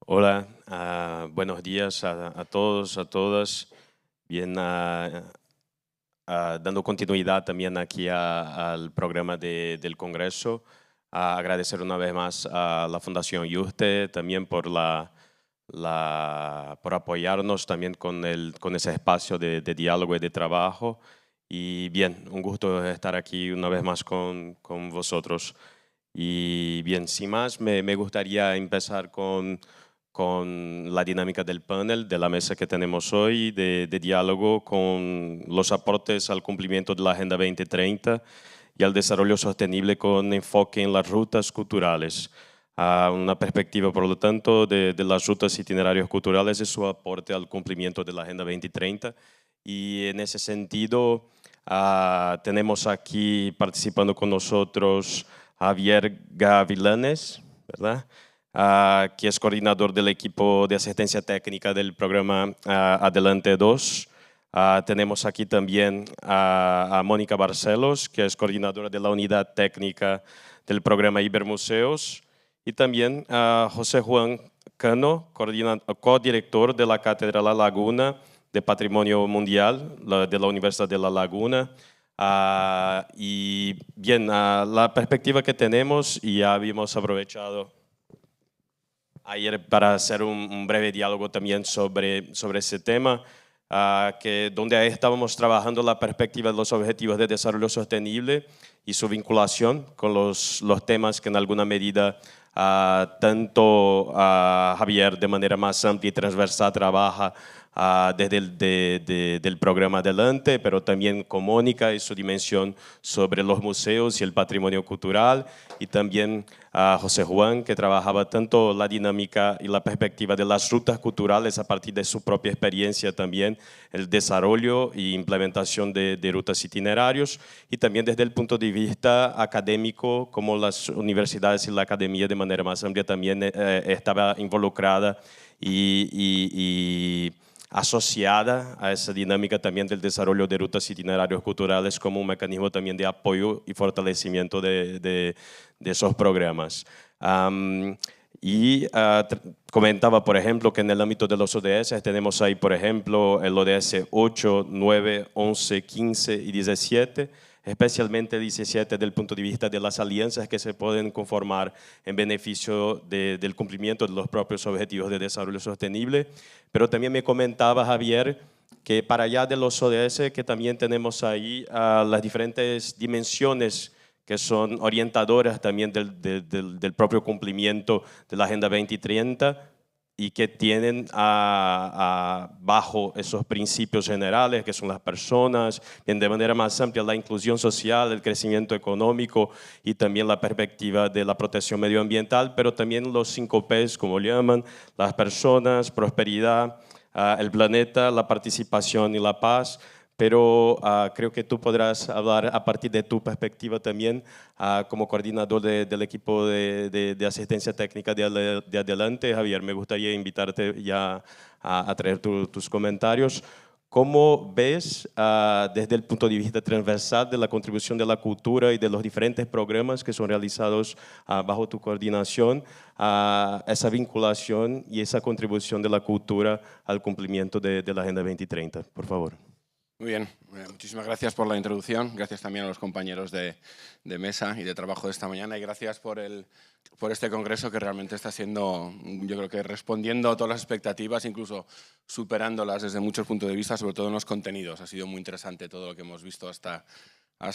Hola, buenos días a todos, a todas. Bien, dando continuidad también aquí al programa del Congreso. Agradecer una vez más a la Fundación Yuste también por por apoyarnos también con ese espacio de diálogo y de trabajo. Y bien, un gusto estar aquí una vez más con vosotros. Y bien, sin más, me gustaría empezar con la dinámica del panel, de la mesa que tenemos hoy, de diálogo con los aportes al cumplimiento de la Agenda 2030 y al desarrollo sostenible con enfoque en las rutas culturales. Una perspectiva, por lo tanto, de las rutas itinerarios culturales y su aporte al cumplimiento de la Agenda 2030. Y en ese sentido, tenemos aquí participando con nosotros Javier Gavilanes, ¿verdad? Que es coordinador del equipo de asistencia técnica del programa Adelante 2. Tenemos aquí también a Mónica Barcelos, que es coordinadora de la unidad técnica del programa Ibermuseos, y también a José Juan Cano, codirector de la Cátedra La Laguna de Patrimonio Mundial de la Universidad de La Laguna. Y bien, la perspectiva que tenemos, y ya habíamos aprovechado ayer para hacer un breve diálogo también sobre ese tema, donde ahí estábamos trabajando la perspectiva de los objetivos de desarrollo sostenible y su vinculación con los temas que en alguna medida tanto Javier de manera más amplia y transversal trabaja desde del programa Adelante, pero también con Mónica y su dimensión sobre los museos y el patrimonio cultural, y también a José Juan, que trabajaba tanto la dinámica y la perspectiva de las rutas culturales a partir de su propia experiencia también, el desarrollo y implementación de rutas itinerarios, y también desde el punto de vista académico, como las universidades y la academia de manera más amplia también estaba involucrada y asociada a esa dinámica también del desarrollo de rutas itinerarios culturales como un mecanismo también de apoyo y fortalecimiento de esos programas. Comentaba, por ejemplo, que en el ámbito de los ODS tenemos ahí, por ejemplo, el ODS 8, 9, 11, 15 y 17, especialmente el 17 desde el punto de vista de las alianzas que se pueden conformar en beneficio del cumplimiento de los propios objetivos de desarrollo sostenible. Pero también me comentaba Javier que para allá de los ODS que también tenemos ahí las diferentes dimensiones que son orientadoras también del propio cumplimiento de la Agenda 2030 y que tienen bajo esos principios generales, que son las personas, bien de manera más amplia la inclusión social, el crecimiento económico y también la perspectiva de la protección medioambiental, pero también los 5 P's, como llaman, las personas, prosperidad, el planeta, la participación y la paz. Pero creo que tú podrás hablar a partir de tu perspectiva también como coordinador del equipo de asistencia técnica de Adelante. Javier, me gustaría invitarte ya a traer tus comentarios. ¿Cómo ves desde el punto de vista transversal de la contribución de la cultura y de los diferentes programas que son realizados bajo tu coordinación, esa vinculación y esa contribución de la cultura al cumplimiento de la Agenda 2030? Por favor. Muy bien, muchísimas gracias por la introducción, gracias también a los compañeros de mesa y de trabajo de esta mañana y gracias por este congreso que realmente está siendo, yo creo que respondiendo a todas las expectativas, incluso superándolas desde muchos puntos de vista, sobre todo en los contenidos. Ha sido muy interesante todo lo que hemos visto hasta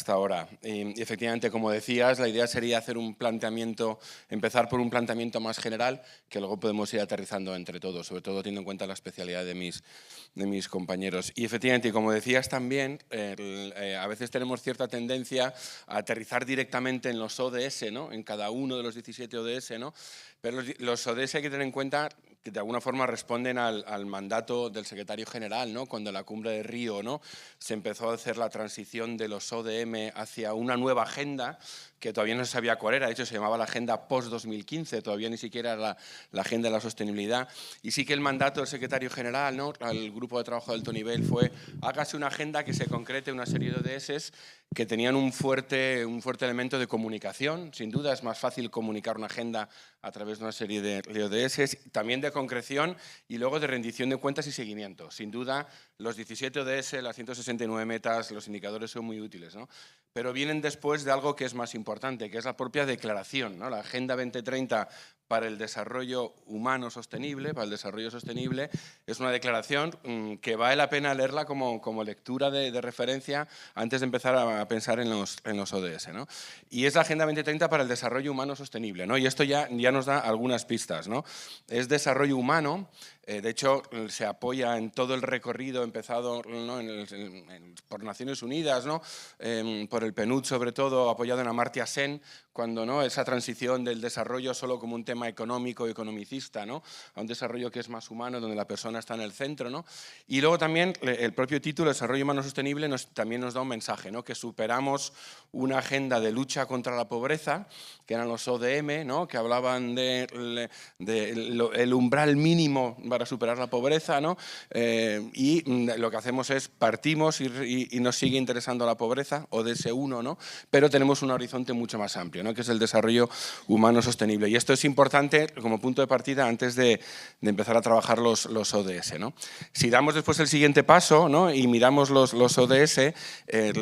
ahora. Y efectivamente, como decías, la idea sería hacer un planteamiento, empezar por un planteamiento más general, que luego podemos ir aterrizando entre todos, sobre todo teniendo en cuenta la especialidad de mis compañeros. Y efectivamente, como decías también, a veces tenemos cierta tendencia a aterrizar directamente en los ODS, ¿no? En cada uno de los 17 ODS, ¿no? Pero los ODS hay que tener en cuenta que de alguna forma responden al mandato del secretario general, ¿no? Cuando en la cumbre de Río, ¿no?, se empezó a hacer la transición de los ODM hacia una nueva agenda que todavía no se sabía cuál era. De hecho, se llamaba la Agenda Post-2015, todavía ni siquiera era la Agenda de la Sostenibilidad. Y sí que el mandato del secretario general, ¿no?, al grupo de trabajo de alto nivel fue: hágase una agenda que se concrete una serie de ODS que tenían un fuerte elemento de comunicación. Sin duda es más fácil comunicar una agenda a través de una serie de ODS, también de concreción y luego de rendición de cuentas y seguimiento. Sin duda, los 17 ODS, las 169 metas, los indicadores son muy útiles, ¿no? Pero vienen después de algo que es más importante, que es la propia declaración, ¿no? La Agenda 2030 para el desarrollo humano sostenible, para el desarrollo sostenible, es una declaración que vale la pena leerla como lectura de referencia antes de empezar a pensar en los ODS, ¿no? Y es la Agenda 2030 para el desarrollo humano sostenible, ¿no? Y esto ya nos da algunas pistas, ¿no? Es desarrollo humano. De hecho, se apoya en todo el recorrido empezado, ¿no? por Naciones Unidas, ¿no? Por el PNUD sobre todo, apoyado en Amartya Sen, cuando, ¿no? esa transición del desarrollo solo como un tema económico y economicista, ¿no? A un desarrollo que es más humano, donde la persona está en el centro, ¿no? Y luego también el propio título, Desarrollo Humano Sostenible, también nos da un mensaje, ¿no? Que superamos una agenda de lucha contra la pobreza, que eran los ODM, ¿no? Que hablaban del umbral mínimo para superar la pobreza, ¿no? Y lo que hacemos es partimos y nos sigue interesando la pobreza, ODS 1, ¿no? Pero tenemos un horizonte mucho más amplio, ¿no? Que es el desarrollo humano sostenible. Y esto es importante como punto de partida antes de empezar a trabajar los ODS, ¿no? Si damos después el siguiente paso, ¿no? Y miramos los ODS,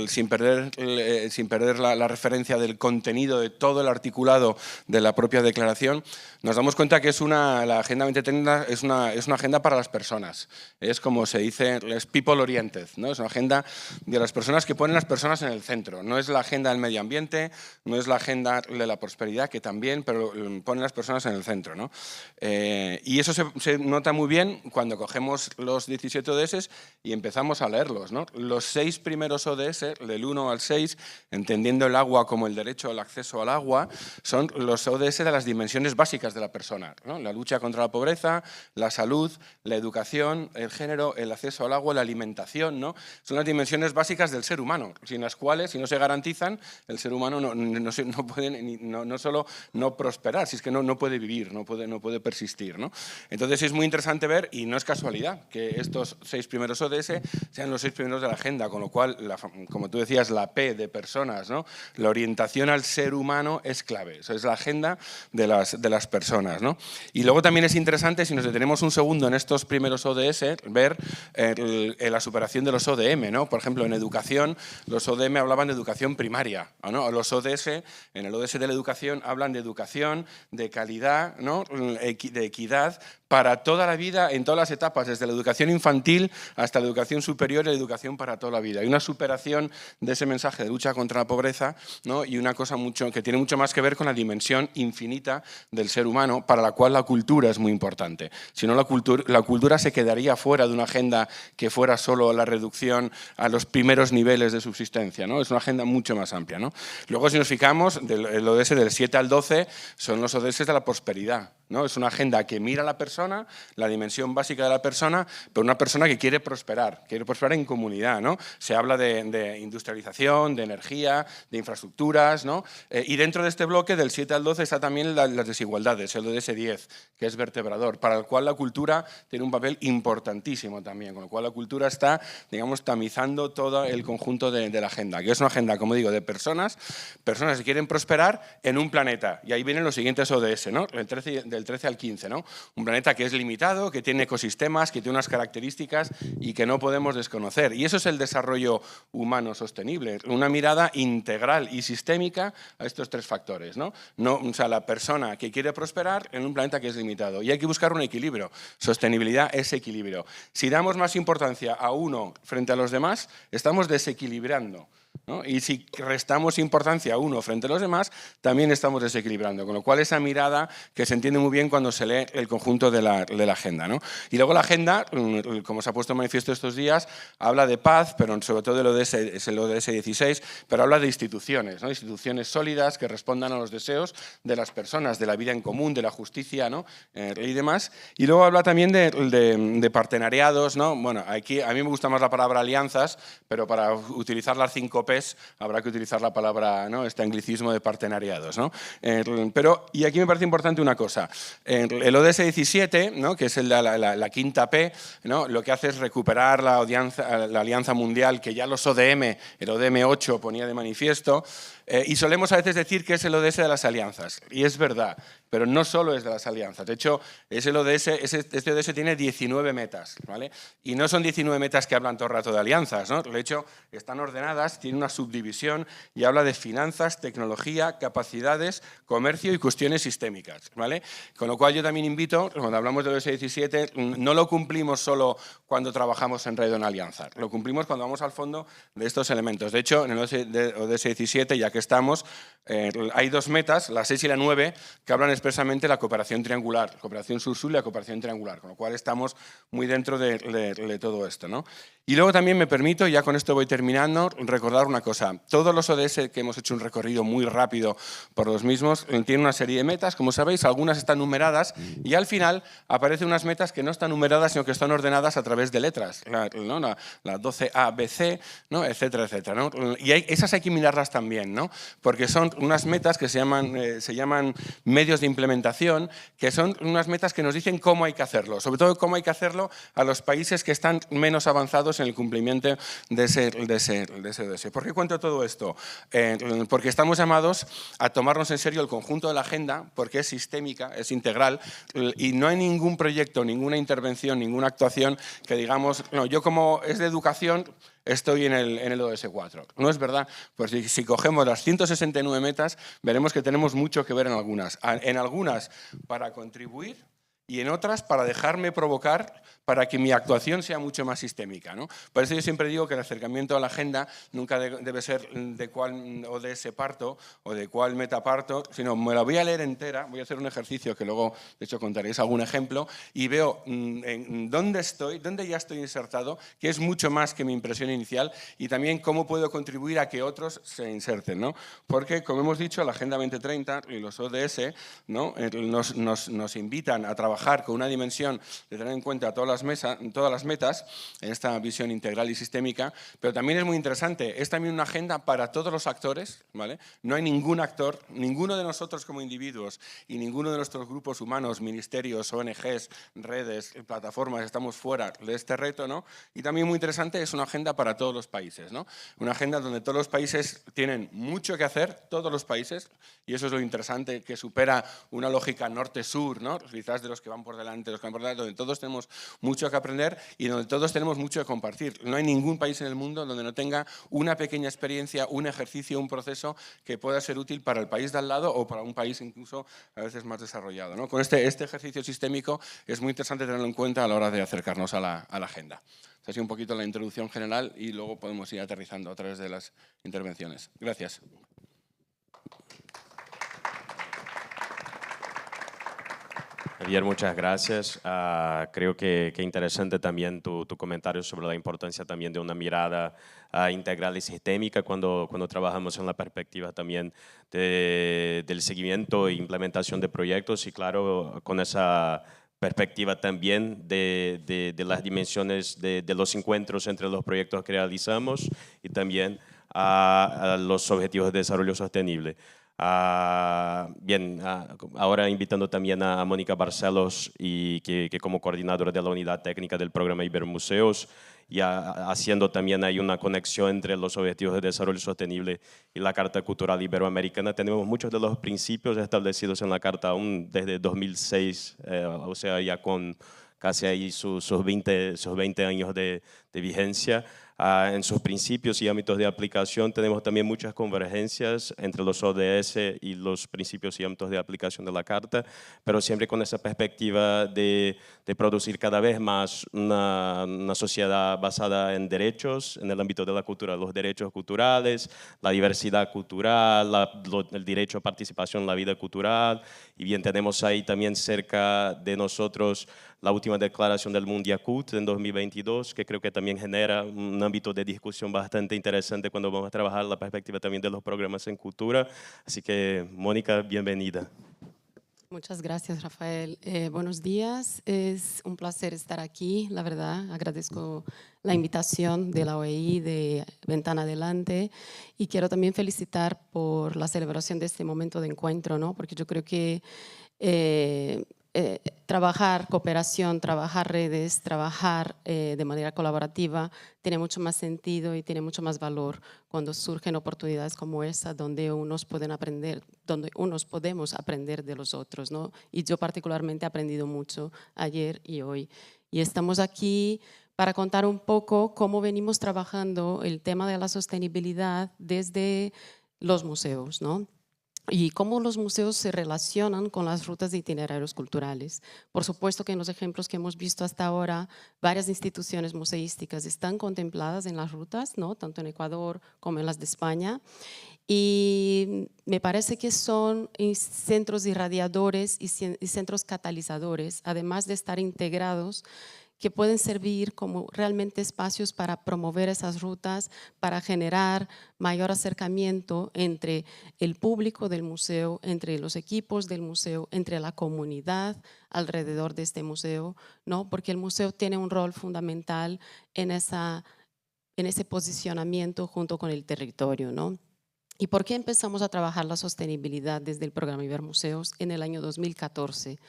sin perder la referencia del contenido de todo el articulado de la propia declaración, nos damos cuenta que la Agenda 2030 es una agenda para las personas. Es como se dice, es people oriented, ¿no? Es una agenda de las personas que ponen las personas en el centro. No es la agenda del medio ambiente, no es la agenda de la prosperidad, que también, pero pone las personas en el centro, ¿no? Y eso se nota muy bien cuando cogemos los 17 ODS y empezamos a leerlos, ¿no? Los 6 primeros ODS, del 1 al 6, entendiendo el agua como el derecho al acceso al agua, son los ODS de las dimensiones básicas de la persona, ¿no? La lucha contra la pobreza, la salud, la educación, el género, el acceso al agua, la alimentación, ¿no? Son las dimensiones básicas del ser humano, sin las cuales, si no se garantizan, el ser humano no puede no solo no prosperar, si es que no puede vivir, no puede persistir, ¿no? Entonces es muy interesante ver, y no es casualidad, que estos 6 primeros ODS sean los 6 primeros de la agenda, con lo cual, como tú decías, la P de personas, ¿no? La orientación al ser humano es clave, eso es la agenda de las personas, ¿no? Y luego también es interesante, si nos detenemos un segundo en estos primeros ODS, ver la superación de los ODM, ¿no? Por ejemplo, en educación, los ODM hablaban de educación primaria, ¿no? Los ODS, en el ODS de la educación, hablan de educación, de calidad, ¿no? De equidad, para toda la vida, en todas las etapas, desde la educación infantil hasta la educación superior y la educación para toda la vida. Hay una superación de ese mensaje de lucha contra la pobreza, ¿no? Y una cosa que tiene mucho más que ver con la dimensión infinita del ser humano, para la cual la cultura es muy importante. Si no, la cultura se quedaría fuera de una agenda que fuera solo la reducción a los primeros niveles de subsistencia, ¿no? Es una agenda mucho más amplia, ¿no? Luego, si nos fijamos, el ODS del 7 al 12 son los ODS de la prosperidad, ¿no? Es una agenda que mira a la persona, la dimensión básica de la persona, pero una persona que quiere prosperar en comunidad, ¿no? Se habla de industrialización, de energía, de infraestructuras, ¿no? Y dentro de este bloque, del 7 al 12, está también las desigualdades, el ODS 10, que es vertebrador, para el cual la cultura tiene un papel importantísimo también, con lo cual la cultura está, digamos, tamizando todo el conjunto de la agenda, que es una agenda, como digo, de personas que quieren prosperar en un planeta. Y ahí vienen los siguientes ODS, ¿no? Del 13 al 15, ¿no? Un planeta que es limitado, que tiene ecosistemas, que tiene unas características y que no podemos desconocer. Y eso es el desarrollo humano sostenible, una mirada integral y sistémica a estos 3 factores, ¿no? O sea, la persona que quiere prosperar en un planeta que es limitado. Y hay que buscar un equilibrio. Sostenibilidad es equilibrio. Si damos más importancia a uno frente a los demás, estamos desequilibrando, ¿no? Y si restamos importancia a uno frente a los demás, también estamos desequilibrando, con lo cual esa mirada que se entiende muy bien cuando se lee el conjunto de la agenda, ¿no? Y luego la agenda, como se ha puesto en manifiesto estos días, habla de paz, pero sobre todo es el ODS 16, pero habla de instituciones, ¿no? Instituciones sólidas que respondan a los deseos de las personas, de la vida en común, de la justicia, ¿no? Y demás. Y luego habla también de partenariados, ¿no? Bueno, aquí a mí me gusta más la palabra alianzas, pero para utilizar las 5 PES, habrá que utilizar la palabra, ¿no?, este anglicismo de partenariados, ¿no? Y aquí me parece importante una cosa. El ODS 17, ¿no?, que es la quinta P, ¿no?, lo que hace es recuperar la alianza mundial que ya los ODM, el ODM 8 ponía de manifiesto, y solemos a veces decir que es el ODS de las alianzas, y es verdad, pero no solo es de las alianzas. De hecho, este ODS tiene 19 metas, ¿vale? Y no son 19 metas que hablan todo el rato de alianzas, ¿no? De hecho, están ordenadas, tiene una subdivisión y habla de finanzas, tecnología, capacidades, comercio y cuestiones sistémicas, ¿vale? Con lo cual yo también invito, cuando hablamos del ODS 17, no lo cumplimos solo cuando trabajamos en red o en alianza, lo cumplimos cuando vamos al fondo de estos elementos. De hecho, en el ODS 17, ya que estamos, hay dos metas, la 6 y la 9, que hablan expresamente de la cooperación triangular, cooperación sur-sur y la cooperación triangular, con lo cual estamos muy dentro de todo esto, ¿no? Y luego también me permito, ya con esto voy terminando, recordar una cosa. Todos los ODS que hemos hecho un recorrido muy rápido por los mismos tienen una serie de metas, como sabéis, algunas están numeradas y al final aparecen unas metas que no están numeradas, sino que están ordenadas a través de letras, la 12A, BC, ¿no?, etcétera, etcétera, ¿no? Y esas hay que mirarlas también, ¿no?, porque son unas metas que se llaman medios de implementación, que son unas metas que nos dicen cómo hay que hacerlo, sobre todo cómo hay que hacerlo a los países que están menos avanzados en el cumplimiento de ese ODS. ¿Por qué cuento todo esto? Porque estamos llamados a tomarnos en serio el conjunto de la agenda, porque es sistémica, es integral, y no hay ningún proyecto, ninguna intervención, ninguna actuación que digamos, no, yo como es de educación, estoy en el ODS 4. No es verdad, pues si cogemos las 169 metas, veremos que tenemos mucho que ver en algunas. En algunas para contribuir y en otras para dejarme provocar para que mi actuación sea mucho más sistémica, ¿no? Por eso yo siempre digo que el acercamiento a la agenda nunca debe ser de cuál ODS parto o de cuál meta parto, sino me la voy a leer entera, voy a hacer un ejercicio que luego, de hecho, contaréis algún ejemplo, y veo en dónde ya estoy insertado, que es mucho más que mi impresión inicial, y también cómo puedo contribuir a que otros se inserten, ¿no? Porque, como hemos dicho, la Agenda 2030 y los ODS, ¿no?, nos invitan a trabajar con una dimensión de tener en cuenta todas las metas en esta visión integral y sistémica, pero también es muy interesante, es también una agenda para todos los actores, ¿vale? No hay ningún actor, ninguno de nosotros como individuos y ninguno de nuestros grupos humanos, ministerios, ONGs, redes, plataformas, estamos fuera de este reto, ¿no? Y también muy interesante, es una agenda para todos los países, ¿no? Una agenda donde todos los países tienen mucho que hacer, todos los países, y eso es lo interesante, que supera una lógica norte-sur, ¿no?, quizás de los que van por delante, los que van por delante, donde todos tenemos mucho que aprender y donde todos tenemos mucho que compartir. No hay ningún país en el mundo donde no tenga una pequeña experiencia, un ejercicio, un proceso que pueda ser útil para el país de al lado o para un país incluso a veces más desarrollado, ¿no? Con este ejercicio sistémico es muy interesante tenerlo en cuenta a la hora de acercarnos a la agenda. Esta ha sido un poquito la introducción general y luego podemos ir aterrizando a través de las intervenciones. Gracias. Javier, muchas gracias. Creo que interesante también tu comentario sobre la importancia también de una mirada integral y sistémica cuando trabajamos en la perspectiva también del seguimiento e implementación de proyectos y claro, con esa perspectiva también de las dimensiones de los encuentros entre los proyectos que realizamos y también a los objetivos de desarrollo sostenible. Ahora invitando también a Mónica Barcelos y que como coordinadora de la unidad técnica del programa Ibermuseos y haciendo también hay una conexión entre los objetivos de desarrollo sostenible y la Carta Cultural Iberoamericana. Tenemos muchos de los principios establecidos en la Carta aún desde 2006, o sea, ya con casi ahí sus 20 años de vigencia. En sus principios y ámbitos de aplicación tenemos también muchas convergencias entre los ODS y los principios y ámbitos de aplicación de la Carta, pero siempre con esa perspectiva de producir cada vez más una sociedad basada en derechos, en el ámbito de la cultura, los derechos culturales, la diversidad cultural, el derecho a participación en la vida cultural, y bien tenemos ahí también cerca de nosotros la última declaración del Mundiacult en 2022, que creo que también genera un ámbito de discusión bastante interesante cuando vamos a trabajar la perspectiva también de los programas en cultura. Así que, Mónica, bienvenida. Muchas gracias, Rafael. Buenos días, es un placer estar aquí, la verdad. Agradezco la invitación de la OEI, de Ventana Adelante, y quiero también felicitar por la celebración de este momento de encuentro, ¿no? Porque yo creo que trabajar cooperación, trabajar redes, trabajar de manera colaborativa tiene mucho más sentido y tiene mucho más valor cuando surgen oportunidades como esa donde unos pueden aprender, donde unos podemos aprender de los otros, ¿no? Y yo particularmente he aprendido mucho ayer y hoy. Y estamos aquí para contar un poco cómo venimos trabajando el tema de la sostenibilidad desde los museos, ¿no? Y cómo los museos se relacionan con las rutas de itinerarios culturales. Por supuesto que en los ejemplos que hemos visto hasta ahora, varias instituciones museísticas están contempladas en las rutas, ¿no? Tanto en Ecuador como en las de España. Y me parece que son centros irradiadores y centros catalizadores, además de estar integrados, que pueden servir como realmente espacios para promover esas rutas, para generar mayor acercamiento entre el público del museo, entre los equipos del museo, entre la comunidad alrededor de este museo, ¿no? Porque el museo tiene un rol fundamental en ese posicionamiento junto con el territorio, ¿no? ¿Y por qué empezamos a trabajar la sostenibilidad desde el programa Ibermuseos en el año 2014?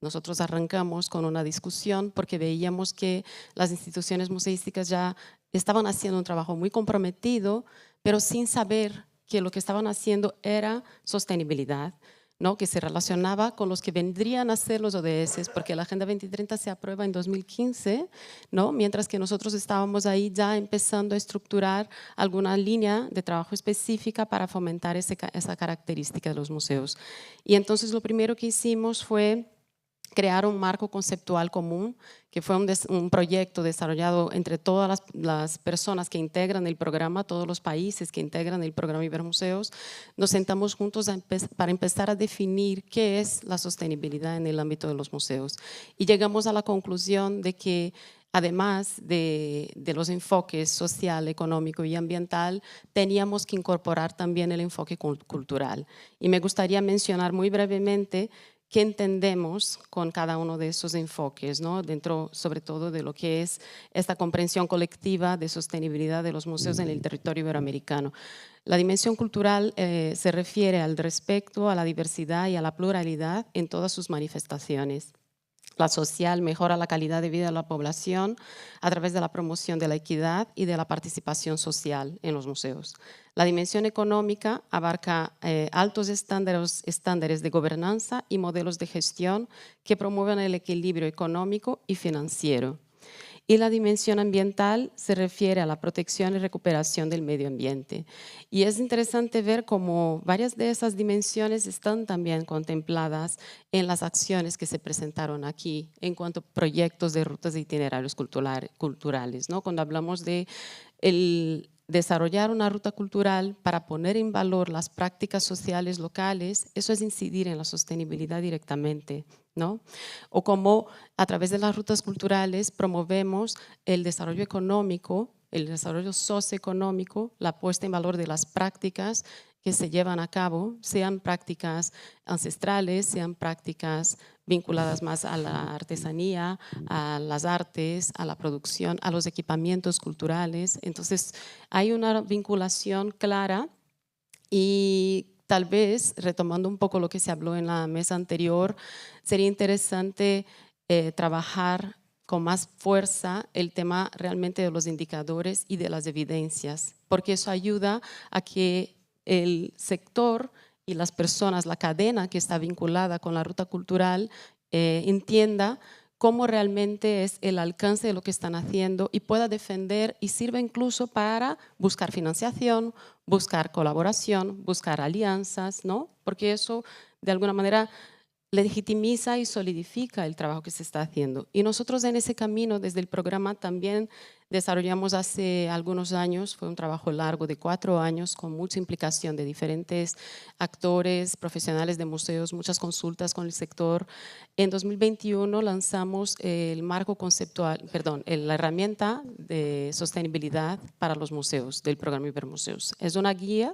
Nosotros arrancamos con una discusión porque veíamos que las instituciones museísticas ya estaban haciendo un trabajo muy comprometido, pero sin saber que lo que estaban haciendo era sostenibilidad, ¿no? Que se relacionaba con los que vendrían a ser los ODS, porque la Agenda 2030 se aprueba en 2015, ¿no? Mientras que nosotros estábamos ahí ya empezando a estructurar alguna línea de trabajo específica para fomentar esa característica de los museos. Y entonces lo primero que hicimos fue crear un marco conceptual común, que fue un proyecto desarrollado entre todas las personas que integran el programa, todos los países que integran el programa Ibermuseos. Nos sentamos juntos para empezar a definir qué es la sostenibilidad en el ámbito de los museos. Y llegamos a la conclusión de que además de los enfoques social, económico y ambiental, teníamos que incorporar también el enfoque cultural. Y me gustaría mencionar muy brevemente qué entendemos con cada uno de esos enfoques, ¿no? Dentro sobre todo de lo que es esta comprensión colectiva de sostenibilidad de los museos en el territorio iberoamericano. La dimensión cultural se refiere al respeto a la diversidad y a la pluralidad en todas sus manifestaciones. La social mejora la calidad de vida de la población a través de la promoción de la equidad y de la participación social en los museos. La dimensión económica abarca altos estándares de gobernanza y modelos de gestión que promueven el equilibrio económico y financiero. Y la dimensión ambiental se refiere a la protección y recuperación del medio ambiente. Y es interesante ver cómo varias de esas dimensiones están también contempladas en las acciones que se presentaron aquí en cuanto a proyectos de rutas de itinerarios culturales, ¿no? Cuando hablamos de desarrollar una ruta cultural para poner en valor las prácticas sociales locales, eso es incidir en la sostenibilidad directamente, ¿no? O cómo a través de las rutas culturales promovemos el desarrollo económico, el desarrollo socioeconómico, la puesta en valor de las prácticas que se llevan a cabo, sean prácticas ancestrales, sean prácticas vinculadas más a la artesanía, a las artes, a la producción, a los equipamientos culturales. Entonces, hay una vinculación clara y tal vez, retomando un poco lo que se habló en la mesa anterior, sería interesante trabajar con más fuerza el tema realmente de los indicadores y de las evidencias, porque eso ayuda a que el sector y las personas, la cadena que está vinculada con la ruta cultural, entienda cómo realmente es el alcance de lo que están haciendo y pueda defender y sirva incluso para buscar financiación, buscar colaboración, buscar alianzas, ¿no? Porque eso de alguna manera legitimiza y solidifica el trabajo que se está haciendo. Y nosotros en ese camino, desde el programa, también desarrollamos hace algunos años, fue un trabajo largo de 4 años, con mucha implicación de diferentes actores, profesionales de museos, muchas consultas con el sector. En 2021 lanzamos el marco conceptual, perdón, la herramienta de sostenibilidad para los museos del programa Ibermuseos. Es una guía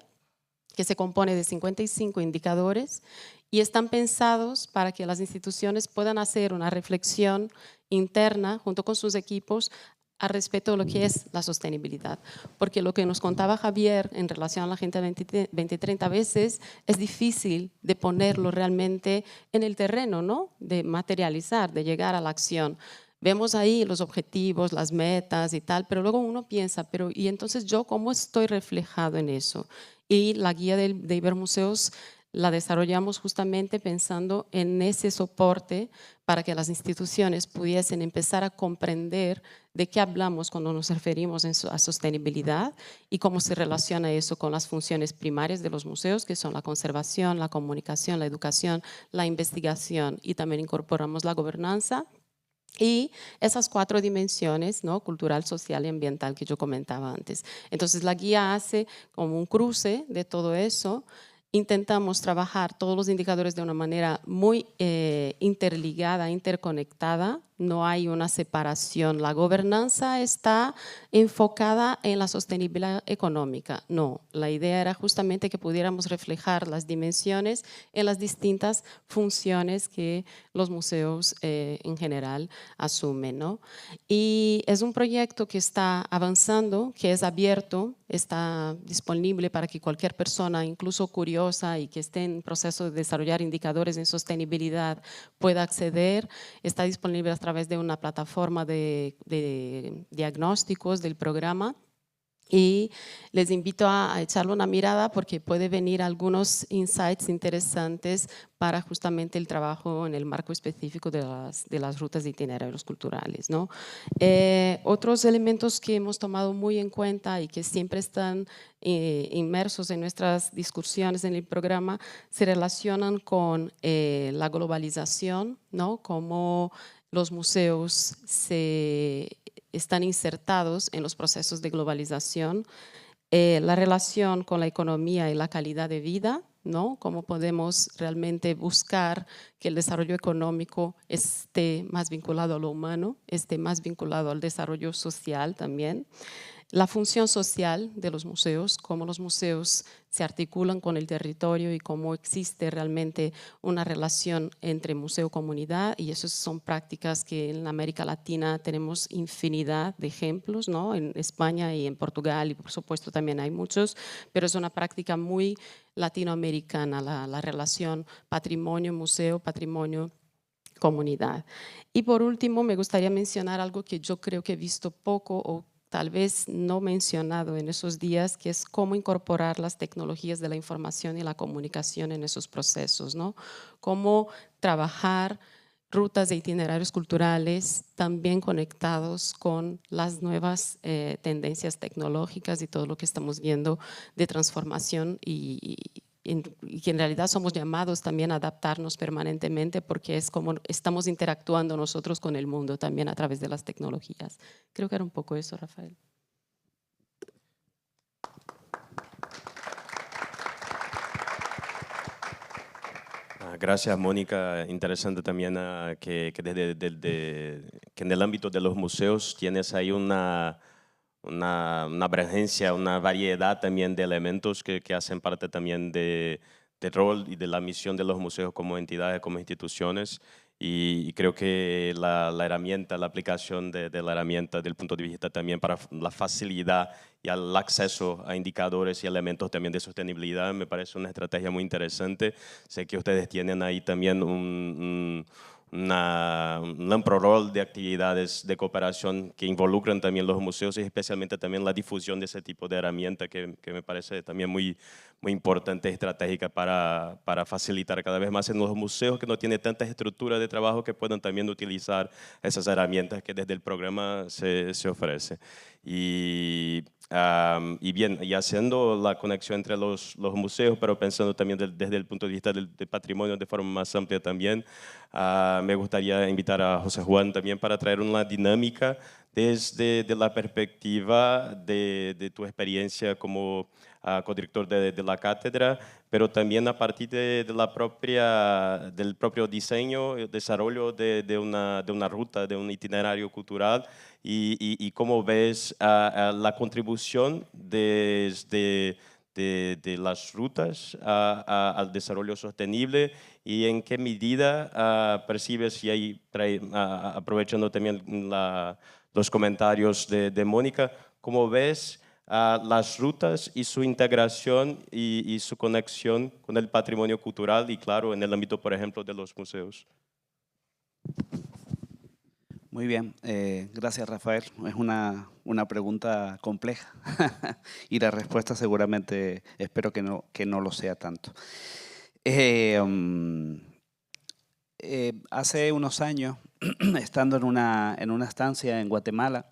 que se compone de 55 indicadores y están pensados para que las instituciones puedan hacer una reflexión interna junto con sus equipos al respecto de lo que es la sostenibilidad. Porque lo que nos contaba Javier en relación a la Agenda 2030 a veces es difícil de ponerlo realmente en el terreno, ¿no? De materializar, de llegar a la acción. Vemos ahí los objetivos, las metas y tal, pero luego uno piensa, pero ¿y entonces yo cómo estoy reflejado en eso? Y la guía de Ibermuseos la desarrollamos justamente pensando en ese soporte para que las instituciones pudiesen empezar a comprender de qué hablamos cuando nos referimos a sostenibilidad y cómo se relaciona eso con las funciones primarias de los museos, que son la conservación, la comunicación, la educación, la investigación, y también incorporamos la gobernanza y esas 4 dimensiones, ¿no? Cultural, social y ambiental que yo comentaba antes. Entonces la guía hace como un cruce de todo eso. Intentamos trabajar todos los indicadores de una manera muy interligada, interconectada. No hay una separación. La gobernanza está enfocada en la sostenibilidad económica. No, la idea era justamente que pudiéramos reflejar las dimensiones en las distintas funciones que los museos en general asumen, ¿no? Y es un proyecto que está avanzando, que es abierto, está disponible para que cualquier persona, incluso curiosa y que esté en proceso de desarrollar indicadores en sostenibilidad, pueda acceder. Está disponible a través de una plataforma de diagnósticos del programa. Y les invito a echarle una mirada porque puede venir algunos insights interesantes para justamente el trabajo en el marco específico de las rutas de itinerarios culturales, ¿no? Otros elementos que hemos tomado muy en cuenta y que siempre están inmersos en nuestras discusiones en el programa se relacionan con la globalización, ¿no? Cómo los museos están insertados en los procesos de globalización, la relación con la economía y la calidad de vida, ¿no? Cómo podemos realmente buscar que el desarrollo económico esté más vinculado a lo humano, esté más vinculado al desarrollo social también. La función social de los museos, cómo los museos se articulan con el territorio y cómo existe realmente una relación entre museo-comunidad, y esas son prácticas que en América Latina tenemos infinidad de ejemplos, ¿no? En España y en Portugal y por supuesto también hay muchos, pero es una práctica muy latinoamericana, la relación patrimonio-museo, patrimonio comunidad. Y por último, me gustaría mencionar algo que yo creo que he visto poco o tal vez no mencionado en esos días, que es cómo incorporar las tecnologías de la información y la comunicación en esos procesos, ¿no? Cómo trabajar rutas de itinerarios culturales también conectados con las nuevas tendencias tecnológicas y todo lo que estamos viendo de transformación y que en realidad somos llamados también a adaptarnos permanentemente porque es como estamos interactuando nosotros con el mundo también a través de las tecnologías. Creo que era un poco eso, Rafael. Gracias, Mónica. Interesante también que que en el ámbito de los museos tienes ahí una presencia, una variedad también de elementos que hacen parte también del rol y de la misión de los museos como entidades, como instituciones. Y creo que la herramienta, la aplicación de la herramienta desde el punto de vista también para la facilidad y al acceso a indicadores y elementos también de sostenibilidad me parece una estrategia muy interesante. Sé que ustedes tienen ahí también un amplio rol de actividades de cooperación que involucran también los museos y especialmente también la difusión de ese tipo de herramienta que me parece también muy importante y estratégica para facilitar cada vez más en los museos que no tienen tantas estructuras de trabajo que puedan también utilizar esas herramientas que desde el programa se ofrece. Y bien, y haciendo la conexión entre los museos, pero pensando también desde el punto de vista del patrimonio de forma más amplia también, me gustaría invitar a José Juan también para traer una dinámica desde la perspectiva de tu experiencia como codirector de la cátedra, pero también a partir del propio diseño y desarrollo de una ruta, de un itinerario cultural y cómo ves la contribución de las rutas al desarrollo sostenible y en qué medida percibes, y ahí aprovechando también los comentarios de Mónica, cómo ves las rutas y su integración y su conexión con el patrimonio cultural y, claro, en el ámbito, por ejemplo, de los museos. Muy bien, gracias Rafael. Es una pregunta compleja y la respuesta seguramente espero que no lo sea tanto. Hace unos años, estando en una estancia en Guatemala,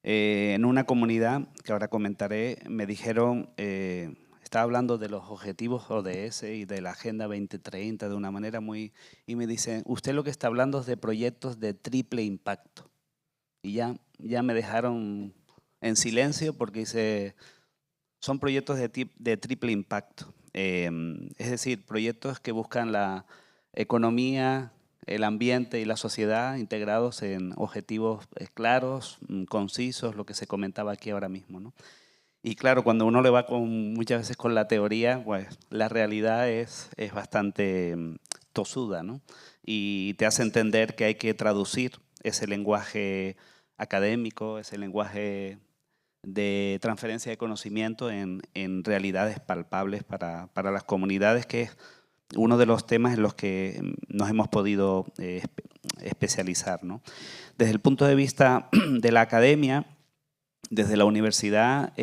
en una comunidad que ahora comentaré, me dijeron, estaba hablando de los objetivos ODS y de la Agenda 2030 de una manera muy... Y me dicen, usted lo que está hablando es de proyectos de triple impacto. Y ya me dejaron en silencio porque dice, son proyectos de triple impacto. Es decir, proyectos que buscan la economía, el ambiente y la sociedad integrados en objetivos claros, concisos, lo que se comentaba aquí ahora mismo, ¿no? Y claro, cuando uno le va muchas veces con la teoría, pues la realidad es bastante tosuda, ¿no? Y te hace entender que hay que traducir ese lenguaje académico, ese lenguaje de transferencia de conocimiento en realidades palpables para las comunidades, que es uno de los temas en los que nos hemos podido especializar, ¿no? Desde el punto de vista de la academia, desde la universidad,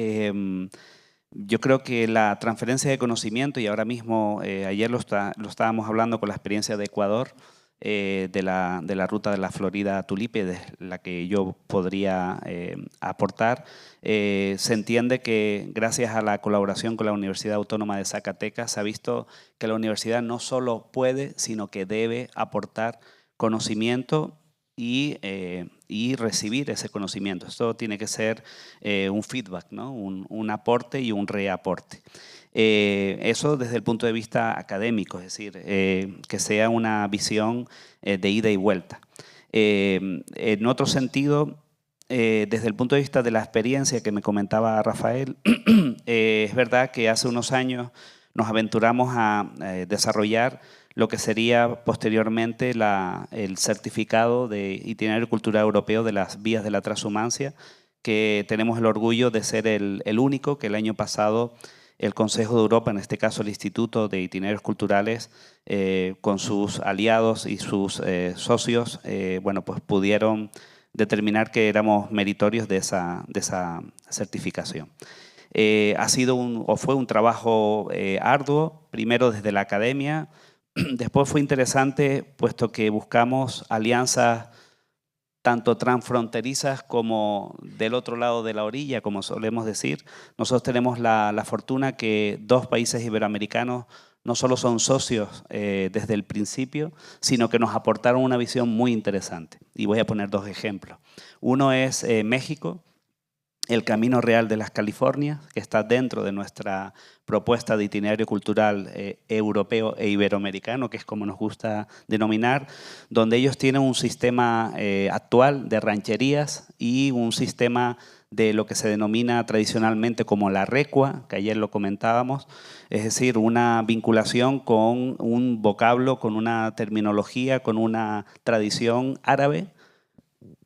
yo creo que la transferencia de conocimiento, y ahora mismo, ayer lo estábamos hablando con la experiencia de Ecuador, de la ruta de la Florida a Tulipe, de la que yo podría aportar, se entiende que gracias a la colaboración con la Universidad Autónoma de Zacatecas se ha visto que la universidad no solo puede, sino que debe aportar conocimiento y recibir ese conocimiento. Esto tiene que ser un feedback, ¿no? Un aporte y un reaporte. Eso desde el punto de vista académico, es decir, que sea una visión de ida y vuelta. En otro sentido, desde el punto de vista de la experiencia que me comentaba Rafael, es verdad que hace unos años nos aventuramos a desarrollar lo que sería posteriormente el certificado de itinerario cultural europeo de las vías de la transhumancia, que tenemos el orgullo de ser el único que el año pasado el Consejo de Europa, en este caso el Instituto de Itinerarios Culturales, con sus aliados y sus socios, bueno, pues pudieron determinar que éramos meritorios de esa certificación. Ha sido fue un trabajo arduo, primero desde la academia. Después fue interesante, puesto que buscamos alianzas tanto transfronterizas como del otro lado de la orilla, como solemos decir. Nosotros tenemos la fortuna que dos países iberoamericanos no solo son socios desde el principio, sino que nos aportaron una visión muy interesante. Y voy a poner dos ejemplos. Uno es México, el Camino Real de las Californias, que está dentro de nuestra propuesta de itinerario cultural europeo e iberoamericano, que es como nos gusta denominar, donde ellos tienen un sistema actual de rancherías y un sistema de lo que se denomina tradicionalmente como la recua, que ayer lo comentábamos, es decir, una vinculación con un vocablo, con una terminología, con una tradición árabe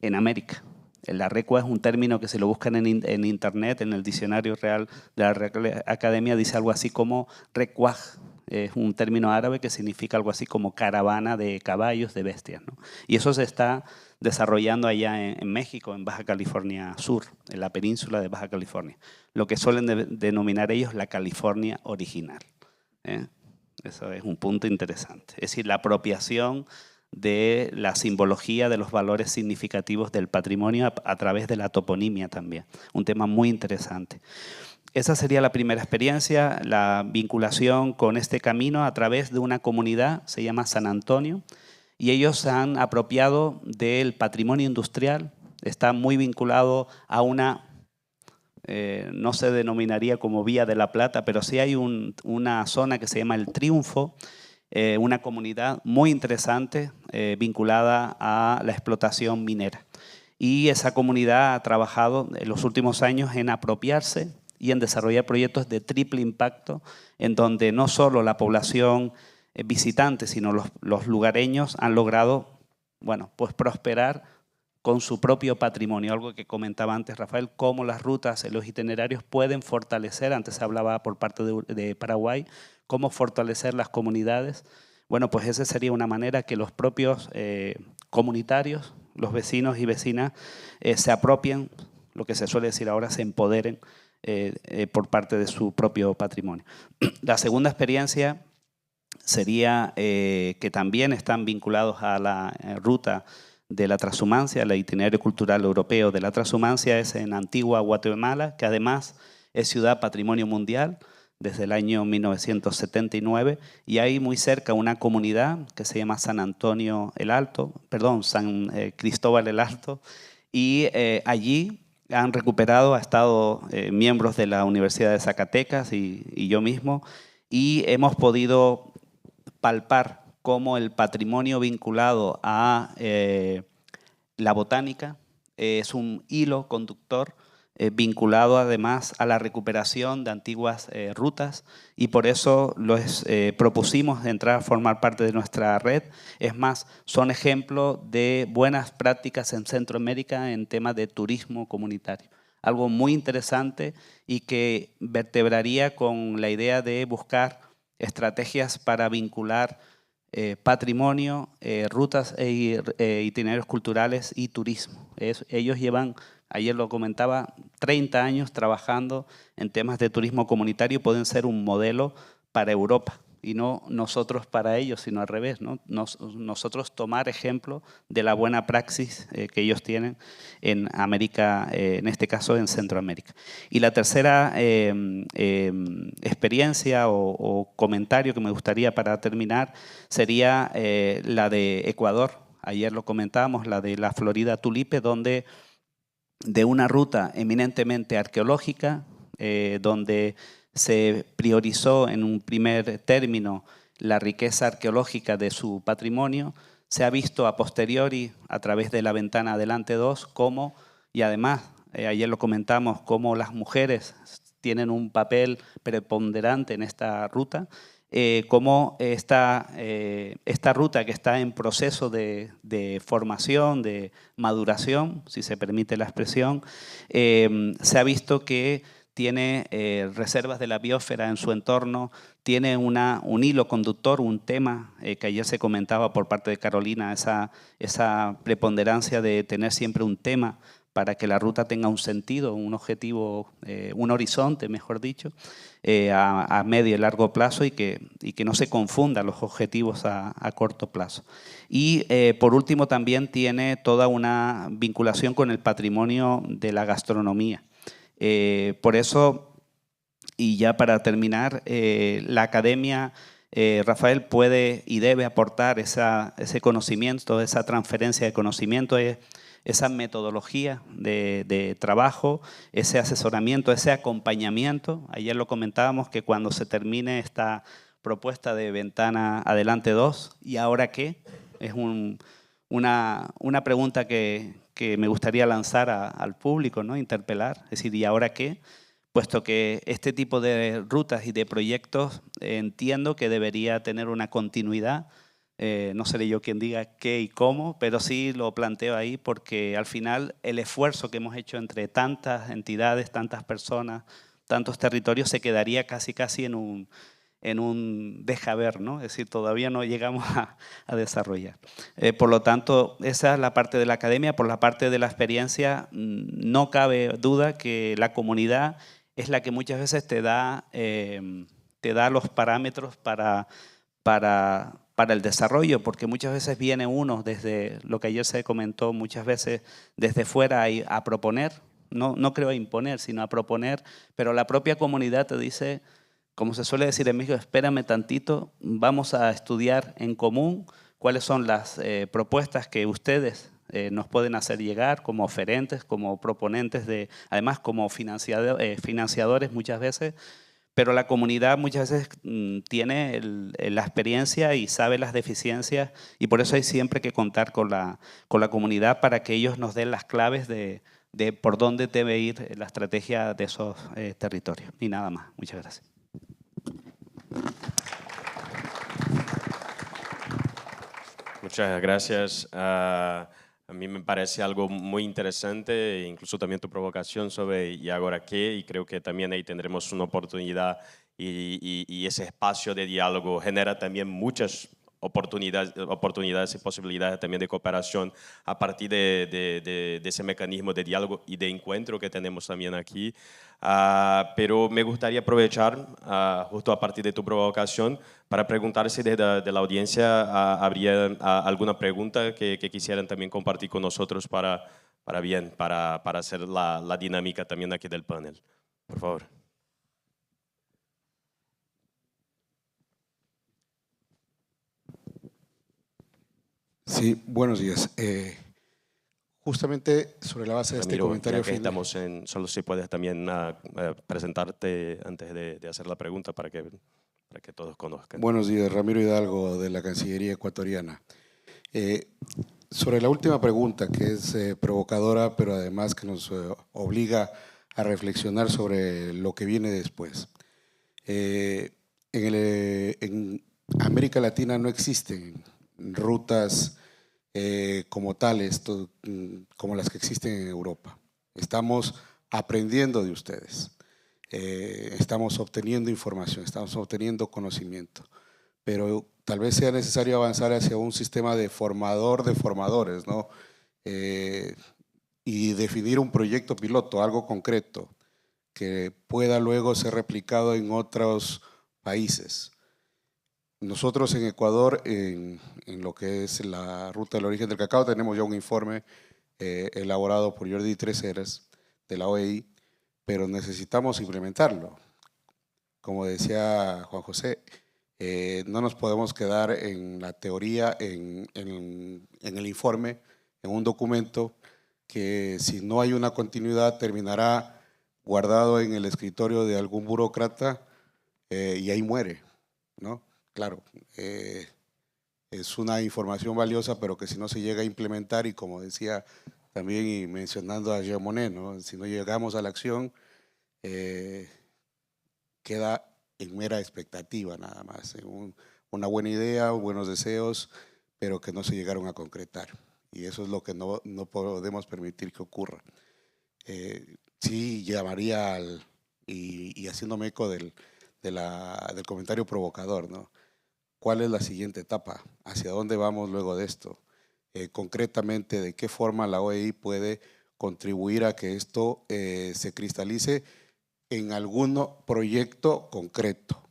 en América. La recua es un término que si lo buscan en internet, en el diccionario real de la Real Academia, dice algo así como recuaj. Es un término árabe que significa algo así como caravana de caballos, de bestias, ¿no? Y eso se está desarrollando allá en México, en Baja California Sur, en la península de Baja California. Lo que suelen denominar ellos la California original. Eso es un punto interesante. Es decir, la apropiación de la simbología de los valores significativos del patrimonio a través de la toponimia también. Un tema muy interesante. Esa sería la primera experiencia, la vinculación con este camino a través de una comunidad, se llama San Antonio, y ellos se han apropiado del patrimonio industrial, está muy vinculado a una, no se denominaría como Vía de la Plata, pero sí hay una zona que se llama El Triunfo, una comunidad muy interesante vinculada a la explotación minera. Y esa comunidad ha trabajado en los últimos años en apropiarse y en desarrollar proyectos de triple impacto, en donde no solo la población visitante, sino los lugareños han logrado, bueno, pues prosperar con su propio patrimonio, algo que comentaba antes Rafael, cómo las rutas, los itinerarios pueden fortalecer, antes se hablaba por parte de Paraguay, cómo fortalecer las comunidades. Bueno, pues esa sería una manera que los propios comunitarios, los vecinos y vecinas, se apropien, lo que se suele decir ahora, se empoderen por parte de su propio patrimonio. La segunda experiencia sería que también están vinculados a la ruta de la transhumancia, el itinerario cultural europeo de la transhumancia es en Antigua Guatemala, que además es ciudad patrimonio mundial desde el año 1979, y hay muy cerca una comunidad que se llama San Cristóbal el Alto, y allí han recuperado, ha estado miembros de la Universidad de Zacatecas y yo mismo, y hemos podido palpar cómo el patrimonio vinculado a la botánica es un hilo conductor vinculado además a la recuperación de antiguas rutas, y por eso los propusimos entrar a formar parte de nuestra red. Es más, son ejemplo de buenas prácticas en Centroamérica en temas de turismo comunitario. Algo muy interesante y que vertebraría con la idea de buscar estrategias para vincular patrimonio, rutas e itinerarios culturales y turismo. Ellos llevan, ayer lo comentaba, 30 años trabajando en temas de turismo comunitario, pueden ser un modelo para Europa y no nosotros para ellos, sino al revés, ¿no? Nosotros tomar ejemplo de la buena praxis que ellos tienen en América, en este caso en Centroamérica. Y la tercera experiencia o comentario que me gustaría para terminar sería la de Ecuador. Ayer lo comentábamos, la de la Florida Tulipe, donde de una ruta eminentemente arqueológica, donde se priorizó en un primer término la riqueza arqueológica de su patrimonio, se ha visto a posteriori, a través de la ventana Adelante 2, cómo, y además, ayer lo comentamos, cómo las mujeres tienen un papel preponderante en esta ruta, cómo esta ruta que está en proceso de formación, de maduración, si se permite la expresión, se ha visto que tiene reservas de la biosfera en su entorno, tiene un hilo conductor, un tema que ayer se comentaba por parte de Carolina, esa preponderancia de tener siempre un tema para que la ruta tenga un sentido, un objetivo, un horizonte, mejor dicho, a medio y largo plazo, y que no se confundan los objetivos a corto plazo. Y por último también tiene toda una vinculación con el patrimonio de la gastronomía. Por eso, y ya para terminar, la academia, Rafael, puede y debe aportar ese conocimiento, esa transferencia de conocimiento, esa metodología de trabajo, ese asesoramiento, ese acompañamiento. Ayer lo comentábamos que cuando se termine esta propuesta de Ventana Adelante 2, ¿y ahora qué? Es una pregunta que me gustaría lanzar al público, ¿no? Interpelar, es decir, ¿y ahora qué? Puesto que este tipo de rutas y de proyectos entiendo que debería tener una continuidad. No seré yo quien diga qué y cómo, pero sí lo planteo ahí porque al final el esfuerzo que hemos hecho entre tantas entidades, tantas personas, tantos territorios se quedaría casi en un deja ver, ¿no? Es decir, todavía no llegamos a desarrollar. Por lo tanto, esa es la parte de la academia. Por la parte de la experiencia, no cabe duda que la comunidad es la que muchas veces te da los parámetros para el desarrollo, porque muchas veces viene uno desde lo que ayer se comentó, muchas veces desde fuera a proponer, no creo a imponer, sino a proponer, pero la propia comunidad te dice, como se suele decir en México, espérame tantito, vamos a estudiar en común cuáles son las propuestas que ustedes nos pueden hacer llegar como oferentes, como proponentes, además como financiadores muchas veces, pero la comunidad muchas veces tiene la experiencia y sabe las deficiencias, y por eso hay siempre que contar con la comunidad para que ellos nos den las claves de de por dónde debe ir la estrategia de esos territorios. Y nada más. Muchas gracias. Muchas gracias. A mí me parece algo muy interesante, incluso también tu provocación sobre ¿y ahora qué? Y creo que también ahí tendremos una oportunidad y ese espacio de diálogo genera también muchas oportunidades y posibilidades también de cooperación a partir de ese mecanismo de diálogo y de encuentro que tenemos también aquí. Pero me gustaría aprovechar, justo a partir de tu provocación, para preguntar si de la audiencia habría alguna pregunta que quisieran también compartir con nosotros para hacer la dinámica también aquí del panel. Por favor. Sí, buenos días. Justamente sobre la base de este Ramiro, comentario ya que final. estamos solo si puedes también presentarte antes de hacer la pregunta para que todos conozcan. Buenos días, Ramiro Hidalgo de la Cancillería ecuatoriana. Sobre la última pregunta, que es provocadora, pero además que nos obliga a reflexionar sobre lo que viene después. En América Latina no existen rutas como tales, como las que existen en Europa. Estamos aprendiendo de ustedes, estamos obteniendo información, estamos obteniendo conocimiento, pero tal vez sea necesario avanzar hacia un sistema de formador de formadores, ¿no? Y definir un proyecto piloto, algo concreto, que pueda luego ser replicado en otros países. Nosotros en Ecuador, en lo que es la ruta del origen del cacao, tenemos ya un informe elaborado por Jordi Treseras de la OEI, pero necesitamos implementarlo. Como decía Juan José, no nos podemos quedar en la teoría, en el informe, en un documento que si no hay una continuidad terminará guardado en el escritorio de algún burócrata y ahí muere, ¿no? Claro, es una información valiosa, pero que si no se llega a implementar, y como decía también y mencionando a Jean Monnet, ¿no? Si no llegamos a la acción, queda en mera expectativa nada más, en una buena idea, buenos deseos, pero que no se llegaron a concretar. Y eso es lo que no podemos permitir que ocurra. Sí, llamaría y haciéndome eco del comentario provocador, ¿no? ¿Cuál es la siguiente etapa? ¿Hacia dónde vamos luego de esto? Concretamente, ¿de qué forma la OEI puede contribuir a que esto se cristalice en algún proyecto concreto?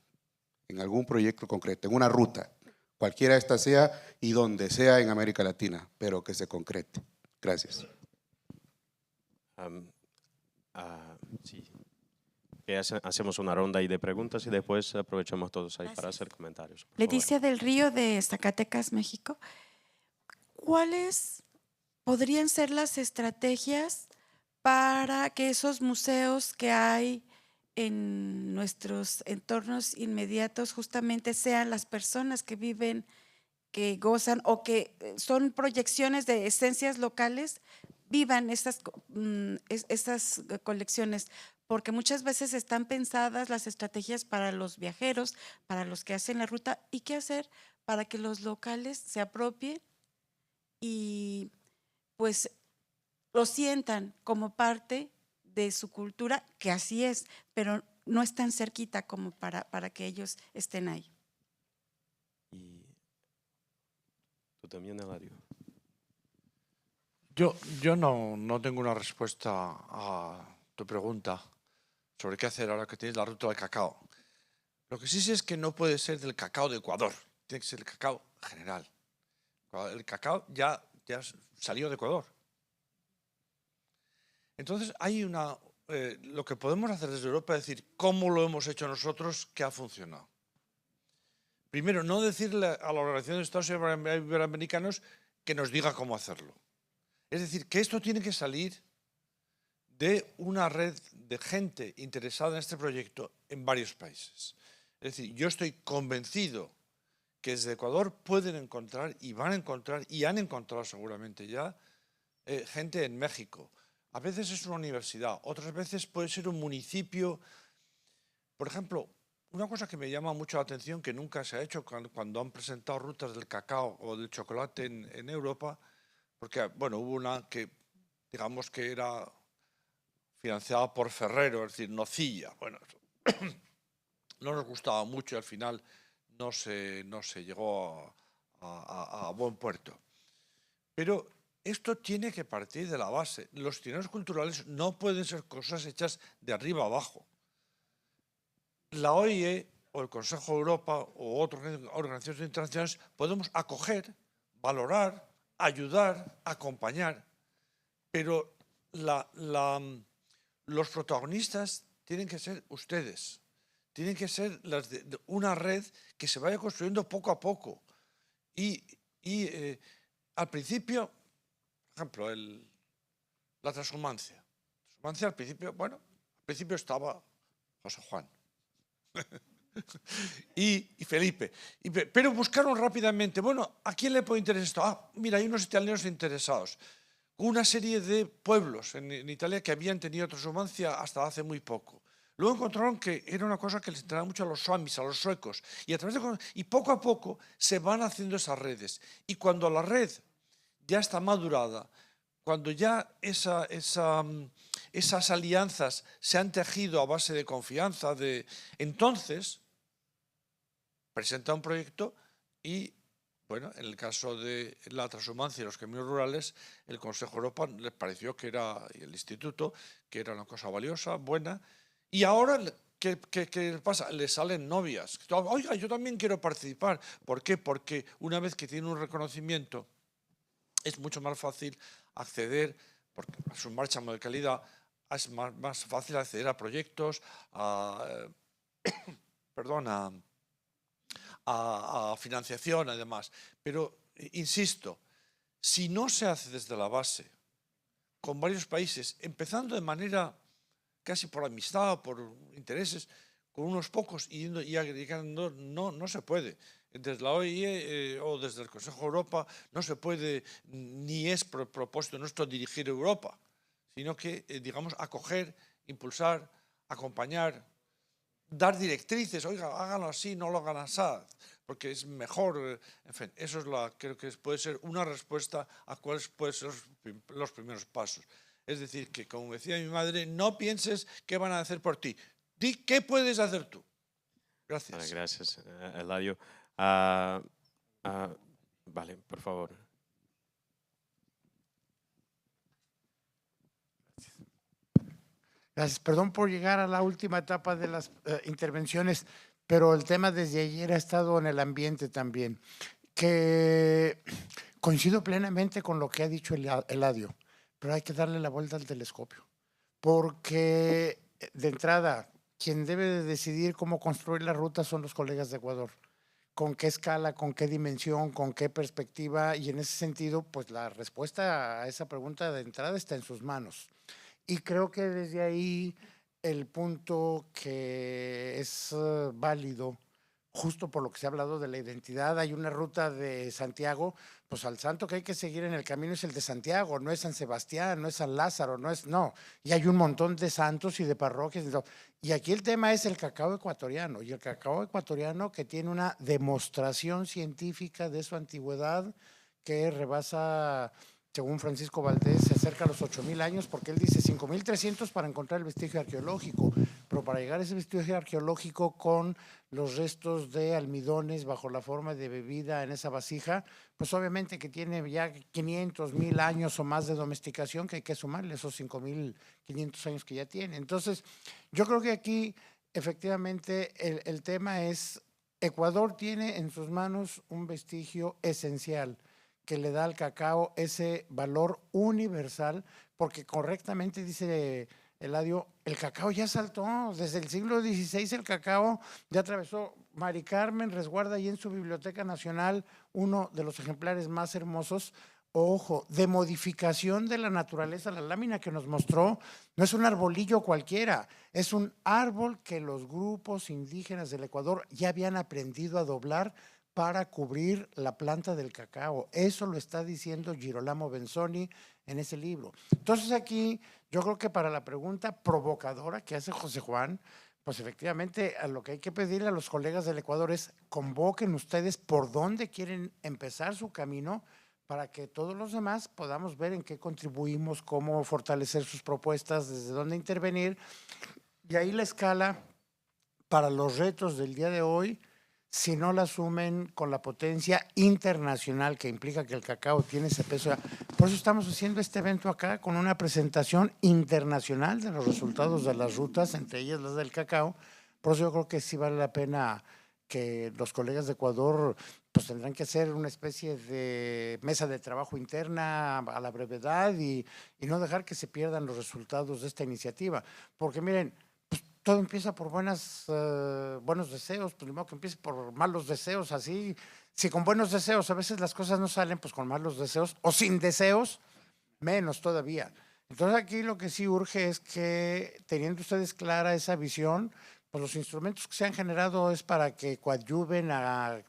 En algún proyecto concreto, en una ruta, cualquiera esta sea y donde sea en América Latina, pero que se concrete. Gracias. Sí. Hacemos una ronda ahí de preguntas y después aprovechamos todos ahí para hacer comentarios. Leticia del Río de Zacatecas, México. ¿Cuáles podrían ser las estrategias para que esos museos que hay en nuestros entornos inmediatos justamente sean las personas que viven, que gozan o que son proyecciones de esencias locales, vivan estas colecciones? Porque muchas veces están pensadas las estrategias para los viajeros, para los que hacen la ruta, y qué hacer para que los locales se apropien y pues lo sientan como parte de su cultura, que así es, pero no es tan cerquita como para que ellos estén ahí. ¿Y tú también, Eladio? Yo no tengo una respuesta a tu pregunta sobre qué hacer ahora que tienes la ruta del cacao. Lo que sí sé es que no puede ser del cacao de Ecuador, tiene que ser el cacao general. El cacao ya salió de Ecuador. Entonces hay lo que podemos hacer desde Europa es decir cómo lo hemos hecho nosotros que ha funcionado. Primero, no decirle a la Organización de Estados Iberoamericanos que nos diga cómo hacerlo. Es decir, que esto tiene que salir de una red de gente interesada en este proyecto en varios países. Es decir, yo estoy convencido que desde Ecuador pueden encontrar y van a encontrar y han encontrado seguramente ya gente en México A veces es una universidad, otras veces puede ser un municipio. Por ejemplo, una cosa que me llama mucho la atención, que nunca se ha hecho cuando han presentado rutas del cacao o del chocolate en Europa, porque bueno, hubo una que, digamos que era financiada por Ferrero, es decir, nocilla. Bueno, no nos gustaba mucho y al final no se llegó a buen puerto. Pero esto tiene que partir de la base. Los itinerarios culturales no pueden ser cosas hechas de arriba abajo. La OIE o el Consejo de Europa o otras organizaciones internacionales podemos acoger, valorar, ayudar, acompañar, pero los protagonistas tienen que ser ustedes, tienen que ser una red que se vaya construyendo poco a poco. Y al principio, por ejemplo, la transhumancia. La transhumancia al principio, bueno, al principio estaba José Juan y Felipe, pero buscaron rápidamente, bueno, ¿a quién le puede interesar esto? Ah, mira, hay unos italianos interesados. Una serie de pueblos en Italia que habían tenido transhumancia hasta hace muy poco. Luego encontraron que era una cosa que les interesaba mucho a los swamis, a los suecos, y poco a poco se van haciendo esas redes. Y cuando la red ya está madurada, cuando ya esas alianzas se han tejido a base de confianza, entonces presenta un proyecto y, bueno, en el caso de la transhumancia y los caminos rurales, el Consejo de Europa les pareció que era, y el Instituto, que era una cosa valiosa, buena, y ahora, ¿qué pasa? Les salen novias. Oiga, yo también quiero participar. ¿Por qué? Porque una vez que tiene un reconocimiento, es mucho más fácil acceder, porque es un marchamo de calidad, es más fácil acceder a proyectos, a financiación, además. Pero, insisto, si no se hace desde la base, con varios países, empezando de manera casi por amistad o por intereses, con unos pocos y agregando, no se puede. Desde la OIE o desde el Consejo de Europa no se puede, ni es propósito nuestro dirigir Europa, sino que, digamos, acoger, impulsar, acompañar, dar directrices, oiga, háganlo así, no lo hagan así, porque es mejor, en fin, eso creo que puede ser una respuesta a cuáles pueden ser los primeros pasos. Es decir, que como decía mi madre, no pienses qué van a hacer por ti, di qué puedes hacer tú. Gracias. Vale, gracias, Eladio. Vale, por favor. Gracias. Perdón por llegar a la última etapa de las intervenciones, pero el tema desde ayer ha estado en el ambiente también, que coincido plenamente con lo que ha dicho Eladio, pero hay que darle la vuelta al telescopio, porque de entrada, quien debe de decidir cómo construir la ruta son los colegas de Ecuador. Con qué escala, con qué dimensión, con qué perspectiva, y en ese sentido, pues la respuesta a esa pregunta de entrada está en sus manos. Y creo que desde ahí el punto que es válido, justo por lo que se ha hablado de la identidad, hay una ruta de Santiago, pues al santo que hay que seguir en el camino es el de Santiago, no es San Sebastián, no es San Lázaro, no, y hay un montón de santos y de parroquias. Y aquí el tema es el cacao ecuatoriano, y el cacao ecuatoriano que tiene una demostración científica de su antigüedad que rebasa, según Francisco Valdés, se acerca a los 8,000 años, porque él dice 5,300 para encontrar el vestigio arqueológico, pero para llegar a ese vestigio arqueológico con los restos de almidones bajo la forma de bebida en esa vasija, pues obviamente que tiene ya 500, 1,000 años o más de domesticación, que hay que sumarle esos 5,500 años que ya tiene. Entonces, yo creo que aquí efectivamente el tema es, Ecuador tiene en sus manos un vestigio esencial que le da al cacao ese valor universal, porque correctamente dice Eladio, el cacao ya saltó, desde el siglo XVI el cacao ya atravesó. Mari Carmen resguarda ahí en su Biblioteca Nacional uno de los ejemplares más hermosos, ojo, de modificación de la naturaleza. La lámina que nos mostró no es un arbolillo cualquiera, es un árbol que los grupos indígenas del Ecuador ya habían aprendido a doblar para cubrir la planta del cacao. Eso lo está diciendo Girolamo Benzoni en ese libro. Entonces aquí yo creo que para la pregunta provocadora que hace José Juan, pues efectivamente a lo que hay que pedirle a los colegas del Ecuador es convoquen ustedes por dónde quieren empezar su camino para que todos los demás podamos ver en qué contribuimos, cómo fortalecer sus propuestas, desde dónde intervenir. Y ahí la escala para los retos del día de hoy, si no la asumen con la potencia internacional que implica que el cacao tiene ese peso. Por eso estamos haciendo este evento acá con una presentación internacional de los resultados de las rutas, entre ellas las del cacao. Por eso yo creo que sí vale la pena que los colegas de Ecuador pues tendrán que hacer una especie de mesa de trabajo interna a la brevedad y no dejar que se pierdan los resultados de esta iniciativa. Porque miren, todo empieza por buenos deseos, pues ni modo que empiece por malos deseos, así. Si con buenos deseos a veces las cosas no salen, pues con malos deseos, o sin deseos, menos todavía. Entonces aquí lo que sí urge es que, teniendo ustedes clara esa visión, pues los instrumentos que se han generado es para que coadyuven a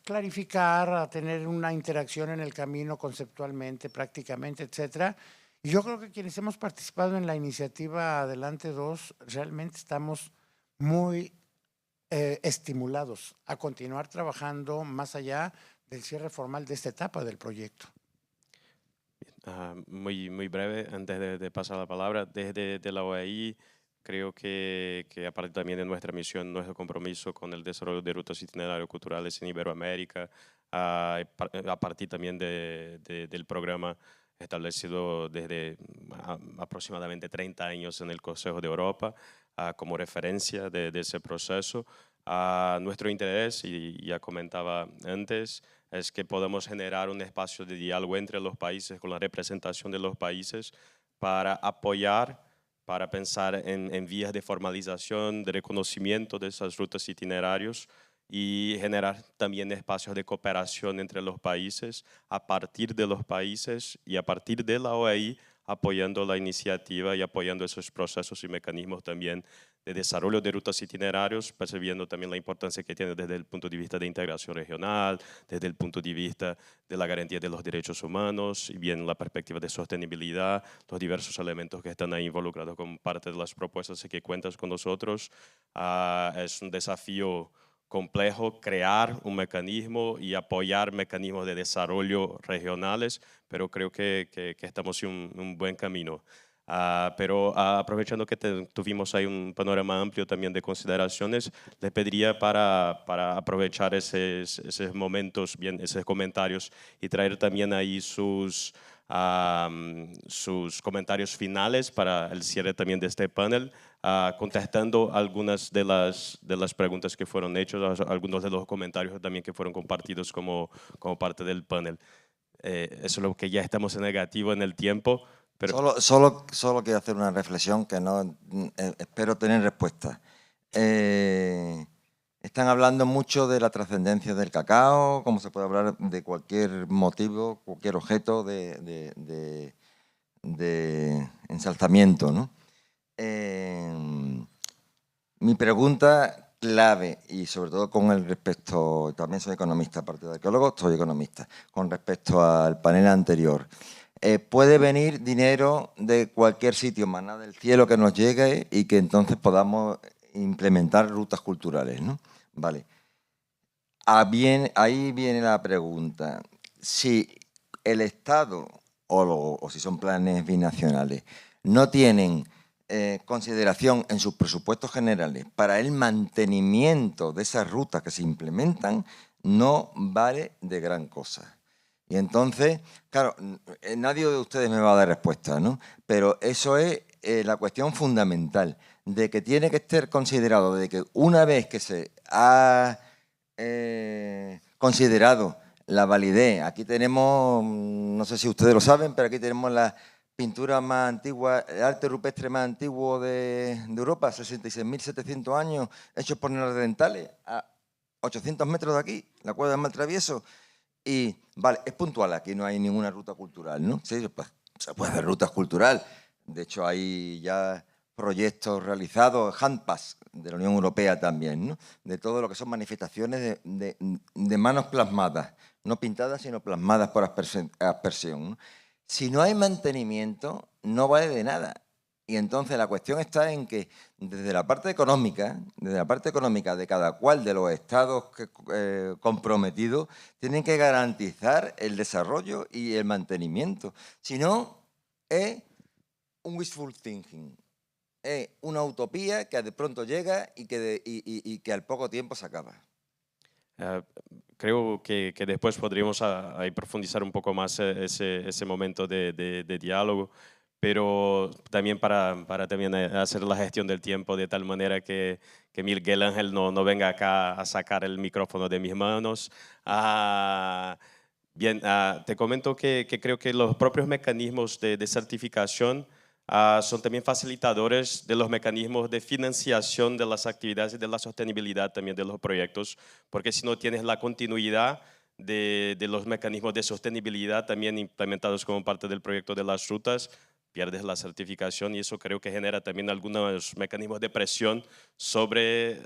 clarificar, a tener una interacción en el camino conceptualmente, prácticamente, etcétera. Y yo creo que quienes hemos participado en la iniciativa Adelante 2 realmente estamos muy estimulados a continuar trabajando más allá del cierre formal de esta etapa del proyecto. Muy breve, antes de pasar la palabra, desde la OEI creo que aparte también de nuestra misión, nuestro compromiso con el desarrollo de rutas itinerarios culturales en Iberoamérica, a partir también del programa establecido desde aproximadamente 30 años en el Consejo de Europa como referencia de ese proceso. Nuestro interés, y ya comentaba antes, es que podamos generar un espacio de diálogo entre los países, con la representación de los países, para apoyar, para pensar en vías de formalización, de reconocimiento de esas rutas itinerarios y generar también espacios de cooperación entre los países, a partir de los países y a partir de la OEI, apoyando la iniciativa y apoyando esos procesos y mecanismos también de desarrollo de rutas itinerarios, percibiendo también la importancia que tiene desde el punto de vista de integración regional, desde el punto de vista de la garantía de los derechos humanos y bien la perspectiva de sostenibilidad, los diversos elementos que están ahí involucrados como parte de las propuestas que cuentas con nosotros. Es un desafío complejo crear un mecanismo y apoyar mecanismos de desarrollo regionales, pero creo que estamos en un buen camino. Pero aprovechando que tuvimos ahí un panorama amplio también de consideraciones, les pediría para aprovechar esos momentos, bien, esos comentarios y traer también ahí sus comentarios finales para el cierre también de este panel, contestando algunas de las preguntas que fueron hechas, algunos de los comentarios también que fueron compartidos como parte del panel. Eso es lo que ya estamos en negativo en el tiempo. Pero Solo quiero hacer una reflexión que no espero tener respuesta. Están hablando mucho de la trascendencia del cacao, como se puede hablar de cualquier motivo, cualquier objeto de ensalzamiento, ¿no? Mi pregunta clave, y sobre todo con el respecto, también soy economista, aparte de arqueólogo, soy economista, con respecto al panel anterior. Puede venir dinero de cualquier sitio, maná del cielo que nos llegue y que entonces podamos implementar rutas culturales, ¿no? Vale. Ahí viene la pregunta. Si el Estado, o si son planes binacionales, no tienen consideración en sus presupuestos generales para el mantenimiento de esas rutas que se implementan, no vale de gran cosa. Y entonces, claro, nadie de ustedes me va a dar respuesta, ¿no? Pero eso es la cuestión fundamental, de que tiene que estar considerado, de que una vez que se ha considerado la validez, aquí tenemos, no sé si ustedes lo saben, pero aquí tenemos la pintura más antigua, el arte rupestre más antiguo de Europa, 66.700 años, hechos por neandertales, a 800 metros de aquí, la cueva del Maltravieso. Y, vale, es puntual, aquí no hay ninguna ruta cultural, ¿no? Sí, pues, se puede hacer rutas culturales. De hecho, hay ya proyectos realizados, handpass de la Unión Europea también, ¿no? De todo lo que son manifestaciones de manos plasmadas, no pintadas, sino plasmadas por aspersión, ¿no? Si no hay mantenimiento, no vale de nada. Y entonces la cuestión está en que desde la parte económica de cada cual de los estados comprometidos, tienen que garantizar el desarrollo y el mantenimiento. Si no, es un wishful thinking, es una utopía que de pronto llega y que al poco tiempo se acaba. Creo que después podríamos ahí profundizar un poco más ese momento de diálogo, pero también para también hacer la gestión del tiempo de tal manera que Miguel Ángel no venga acá a sacar el micrófono de mis manos. Bien, te comento que creo que los propios mecanismos de certificación son también facilitadores de los mecanismos de financiación de las actividades y de la sostenibilidad también de los proyectos, porque si no tienes la continuidad de los mecanismos de sostenibilidad también implementados como parte del proyecto de las rutas, pierdes la certificación y eso creo que genera también algunos mecanismos de presión sobre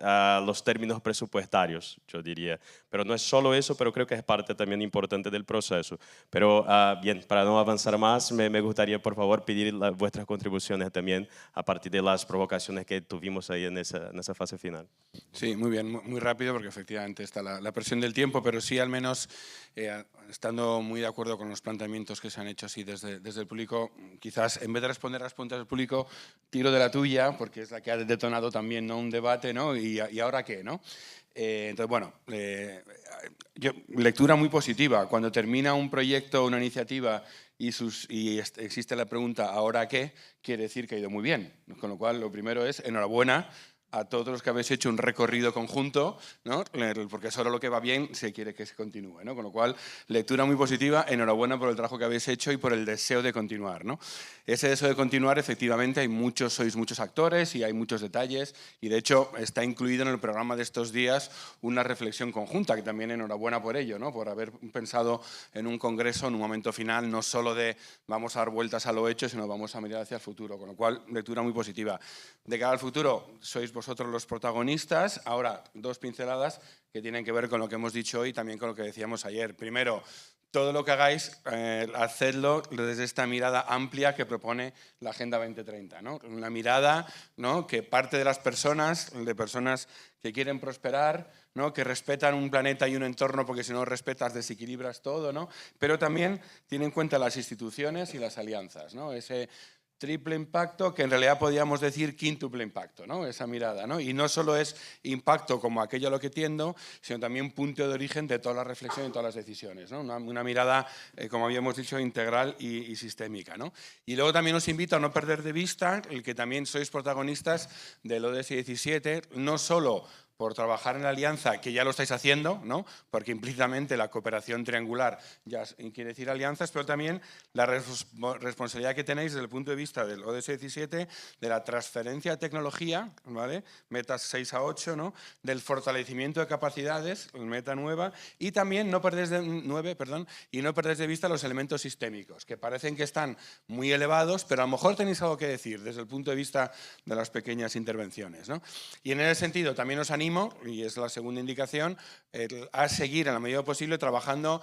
los términos presupuestarios, yo diría. Pero no es solo eso, pero creo que es parte también importante del proceso. Pero bien, para no avanzar más, me gustaría por favor pedir vuestras contribuciones también a partir de las provocaciones que tuvimos ahí en esa fase final. Sí, muy bien, muy rápido porque efectivamente está la presión del tiempo, pero sí al menos estando muy de acuerdo con los planteamientos que se han hecho así desde el público, quizás en vez de responder a las preguntas del público, tiro de la tuya, porque es la que ha detonado también, ¿no?, un debate, ¿no? ¿Y ahora qué?, ¿no? Entonces, bueno, lectura muy positiva. Cuando termina un proyecto o una iniciativa y existe la pregunta ¿ahora qué?, quiere decir que ha ido muy bien. Con lo cual, lo primero es enhorabuena a todos los que habéis hecho un recorrido conjunto, ¿no?, porque solo lo que va bien se quiere que se continúe, ¿no? Con lo cual, lectura muy positiva, enhorabuena por el trabajo que habéis hecho y por el deseo de continuar, ¿no? Ese deseo de continuar, efectivamente, sois muchos actores y hay muchos detalles y, de hecho, está incluido en el programa de estos días una reflexión conjunta, que también enhorabuena por ello, ¿no?, por haber pensado en un congreso, en un momento final, no solo de vamos a dar vueltas a lo hecho, sino vamos a mirar hacia el futuro, con lo cual, lectura muy positiva. De cara al futuro, sois vosotros los protagonistas. Ahora, dos pinceladas que tienen que ver con lo que hemos dicho hoy y también con lo que decíamos ayer. Primero, todo lo que hagáis, hacedlo desde esta mirada amplia que propone la Agenda 2030, ¿no? Una mirada, ¿no?, que parte de las personas, de personas que quieren prosperar, ¿no?, que respetan un planeta y un entorno, porque si no respetas desequilibras todo, ¿no?, pero también tiene en cuenta las instituciones y las alianzas, ¿no?, ese triple impacto, que en realidad podríamos decir quíntuple impacto, ¿no?, esa mirada, ¿no? Y no solo es impacto como aquello a lo que tiendo, sino también punto de origen de toda la reflexión y todas las decisiones, ¿no? Una mirada, como habíamos dicho, integral y sistémica, ¿no? Y luego también os invito a no perder de vista el que también sois protagonistas del ODS 17, no solo por trabajar en la alianza, que ya lo estáis haciendo, ¿no?, porque implícitamente la cooperación triangular ya quiere decir alianzas, pero también la responsabilidad que tenéis desde el punto de vista del ODS 17, de la transferencia de tecnología, ¿vale?, metas 6 a 8, ¿no?, del fortalecimiento de capacidades, meta 9, y también no perdéis de vista los elementos sistémicos, que parecen que están muy elevados, pero a lo mejor tenéis algo que decir desde el punto de vista de las pequeñas intervenciones, ¿no? Y en ese sentido también os animo, y es la segunda indicación, a seguir en la medida posible trabajando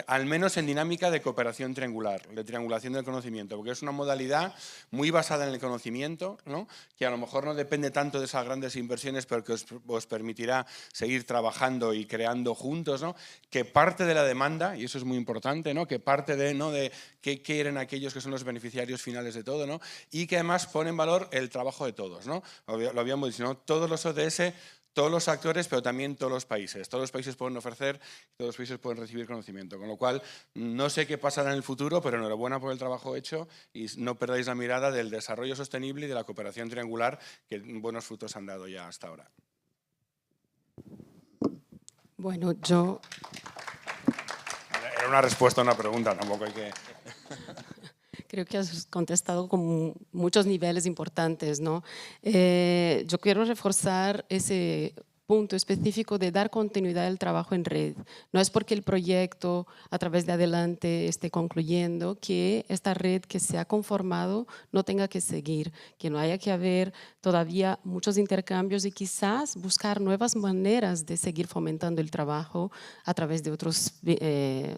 al menos en dinámica de cooperación triangular, de triangulación del conocimiento, porque es una modalidad muy basada en el conocimiento, ¿no?, que a lo mejor no depende tanto de esas grandes inversiones, pero que os permitirá seguir trabajando y creando juntos, ¿no?, que parte de la demanda, y eso es muy importante, ¿no?, que parte de, ¿no?, de qué quieren aquellos que son los beneficiarios finales de todo, ¿no?, y que además pone en valor el trabajo de todos, ¿no? Lo habíamos dicho, ¿no?, todos los ODS, todos los actores, pero también todos los países. Todos los países pueden ofrecer, todos los países pueden recibir conocimiento. Con lo cual, no sé qué pasará en el futuro, pero enhorabuena por el trabajo hecho y no perdáis la mirada del desarrollo sostenible y de la cooperación triangular que buenos frutos han dado ya hasta ahora. Bueno, yo... Era una respuesta a una pregunta, tampoco hay que... Creo que has contestado con muchos niveles importantes, ¿no? Yo quiero reforzar ese punto específico de dar continuidad al trabajo en red. No es porque el proyecto a través de adelante esté concluyendo que esta red que se ha conformado no tenga que seguir, que no haya que haber todavía muchos intercambios y quizás buscar nuevas maneras de seguir fomentando el trabajo a través de otros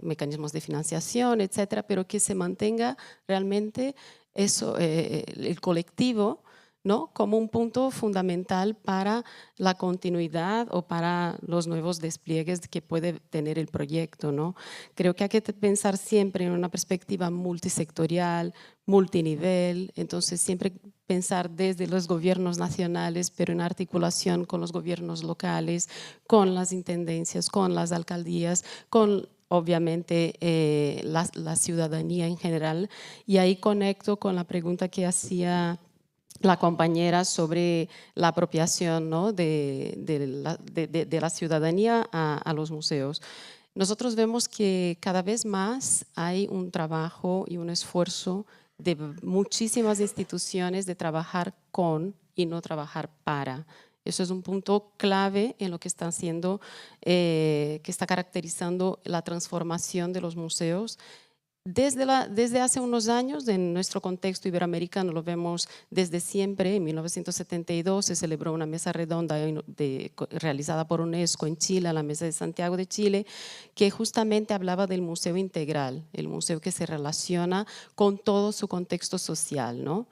mecanismos de financiación, etcétera, pero que se mantenga realmente eso, el colectivo, ¿no?, como un punto fundamental para la continuidad o para los nuevos despliegues que puede tener el proyecto, ¿no? Creo que hay que pensar siempre en una perspectiva multisectorial, multinivel, entonces siempre pensar desde los gobiernos nacionales, pero en articulación con los gobiernos locales, con las intendencias, con las alcaldías, con obviamente la ciudadanía en general. Y ahí conecto con la pregunta que hacía la compañera sobre la apropiación, ¿no?, de la ciudadanía a los museos. Nosotros vemos que cada vez más hay un trabajo y un esfuerzo de muchísimas instituciones de trabajar con y no trabajar para. Eso es un punto clave en lo que está haciendo, que está caracterizando la transformación de los museos. Desde hace unos años, en nuestro contexto iberoamericano, lo vemos desde siempre. En 1972 se celebró una mesa redonda realizada por UNESCO en Chile, a la Mesa de Santiago de Chile, que justamente hablaba del museo integral, el museo que se relaciona con todo su contexto social, ¿no?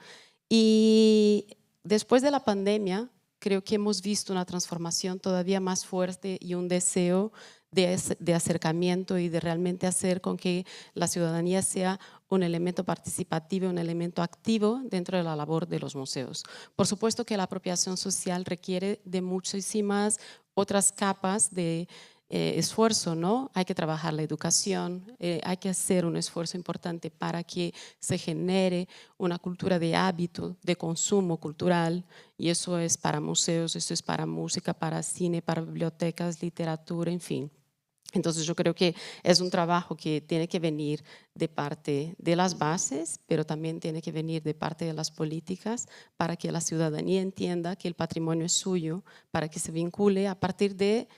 Y después de la pandemia, creo que hemos visto una transformación todavía más fuerte y un deseo de acercamiento y de realmente hacer con que la ciudadanía sea un elemento participativo, un elemento activo dentro de la labor de los museos. Por supuesto que la apropiación social requiere de muchísimas otras capas de esfuerzo, ¿no? Hay que trabajar la educación, hay que hacer un esfuerzo importante para que se genere una cultura de hábito, de consumo cultural, y eso es para museos, eso es para música, para cine, para bibliotecas, literatura, en fin. Entonces yo creo que es un trabajo que tiene que venir de parte de las bases, pero también tiene que venir de parte de las políticas para que la ciudadanía entienda que el patrimonio es suyo, para que se vincule a partir de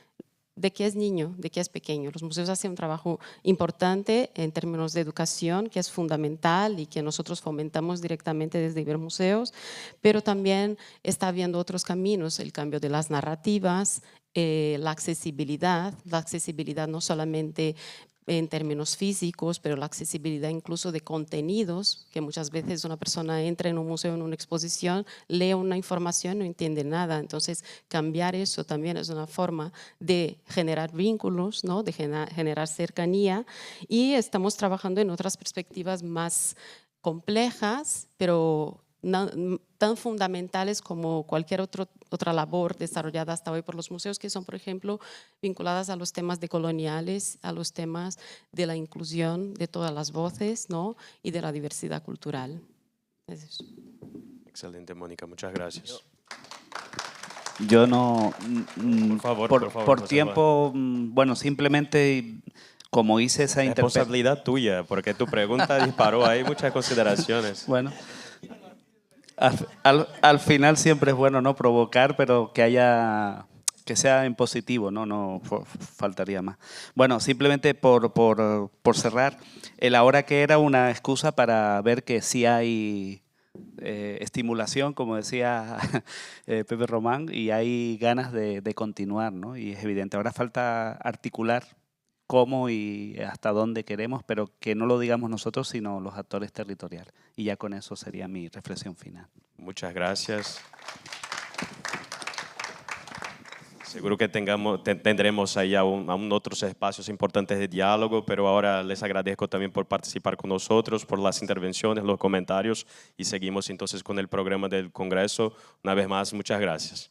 que es niño, de que es pequeño. Los museos hacen un trabajo importante en términos de educación, que es fundamental y que nosotros fomentamos directamente desde Ibermuseos, pero también está habiendo otros caminos, el cambio de las narrativas, la accesibilidad no solamente en términos físicos, pero la accesibilidad incluso de contenidos, que muchas veces una persona entra en un museo, en una exposición, lee una información y no entiende nada. Entonces, cambiar eso también es una forma de generar vínculos, ¿no?, de generar cercanía, y estamos trabajando en otras perspectivas más complejas, pero tan fundamentales como cualquier otra labor desarrollada hasta hoy por los museos, que son, por ejemplo, vinculadas a los temas decoloniales, a los temas de la inclusión de todas las voces, ¿no?, y de la diversidad cultural. Es eso. Excelente, Mónica, muchas gracias. Yo no, por favor, por José tiempo, bueno, simplemente como hice esa interpretación. Responsabilidad tuya, porque tu pregunta disparó ahí muchas consideraciones. Bueno. Al final siempre es bueno no provocar, pero que sea en positivo, no faltaría más. Bueno, simplemente por cerrar, el ahora que era una excusa para ver que sí hay estimulación, como decía Pepe Román, y hay ganas de continuar, ¿no? Y es evidente, ahora falta articular cómo y hasta dónde queremos, pero que no lo digamos nosotros, sino los actores territoriales. Y ya con eso sería mi reflexión final. Muchas gracias. Seguro que tendremos ahí aún otros espacios importantes de diálogo, pero ahora les agradezco también por participar con nosotros, por las intervenciones, los comentarios, y seguimos entonces con el programa del Congreso. Una vez más, muchas gracias.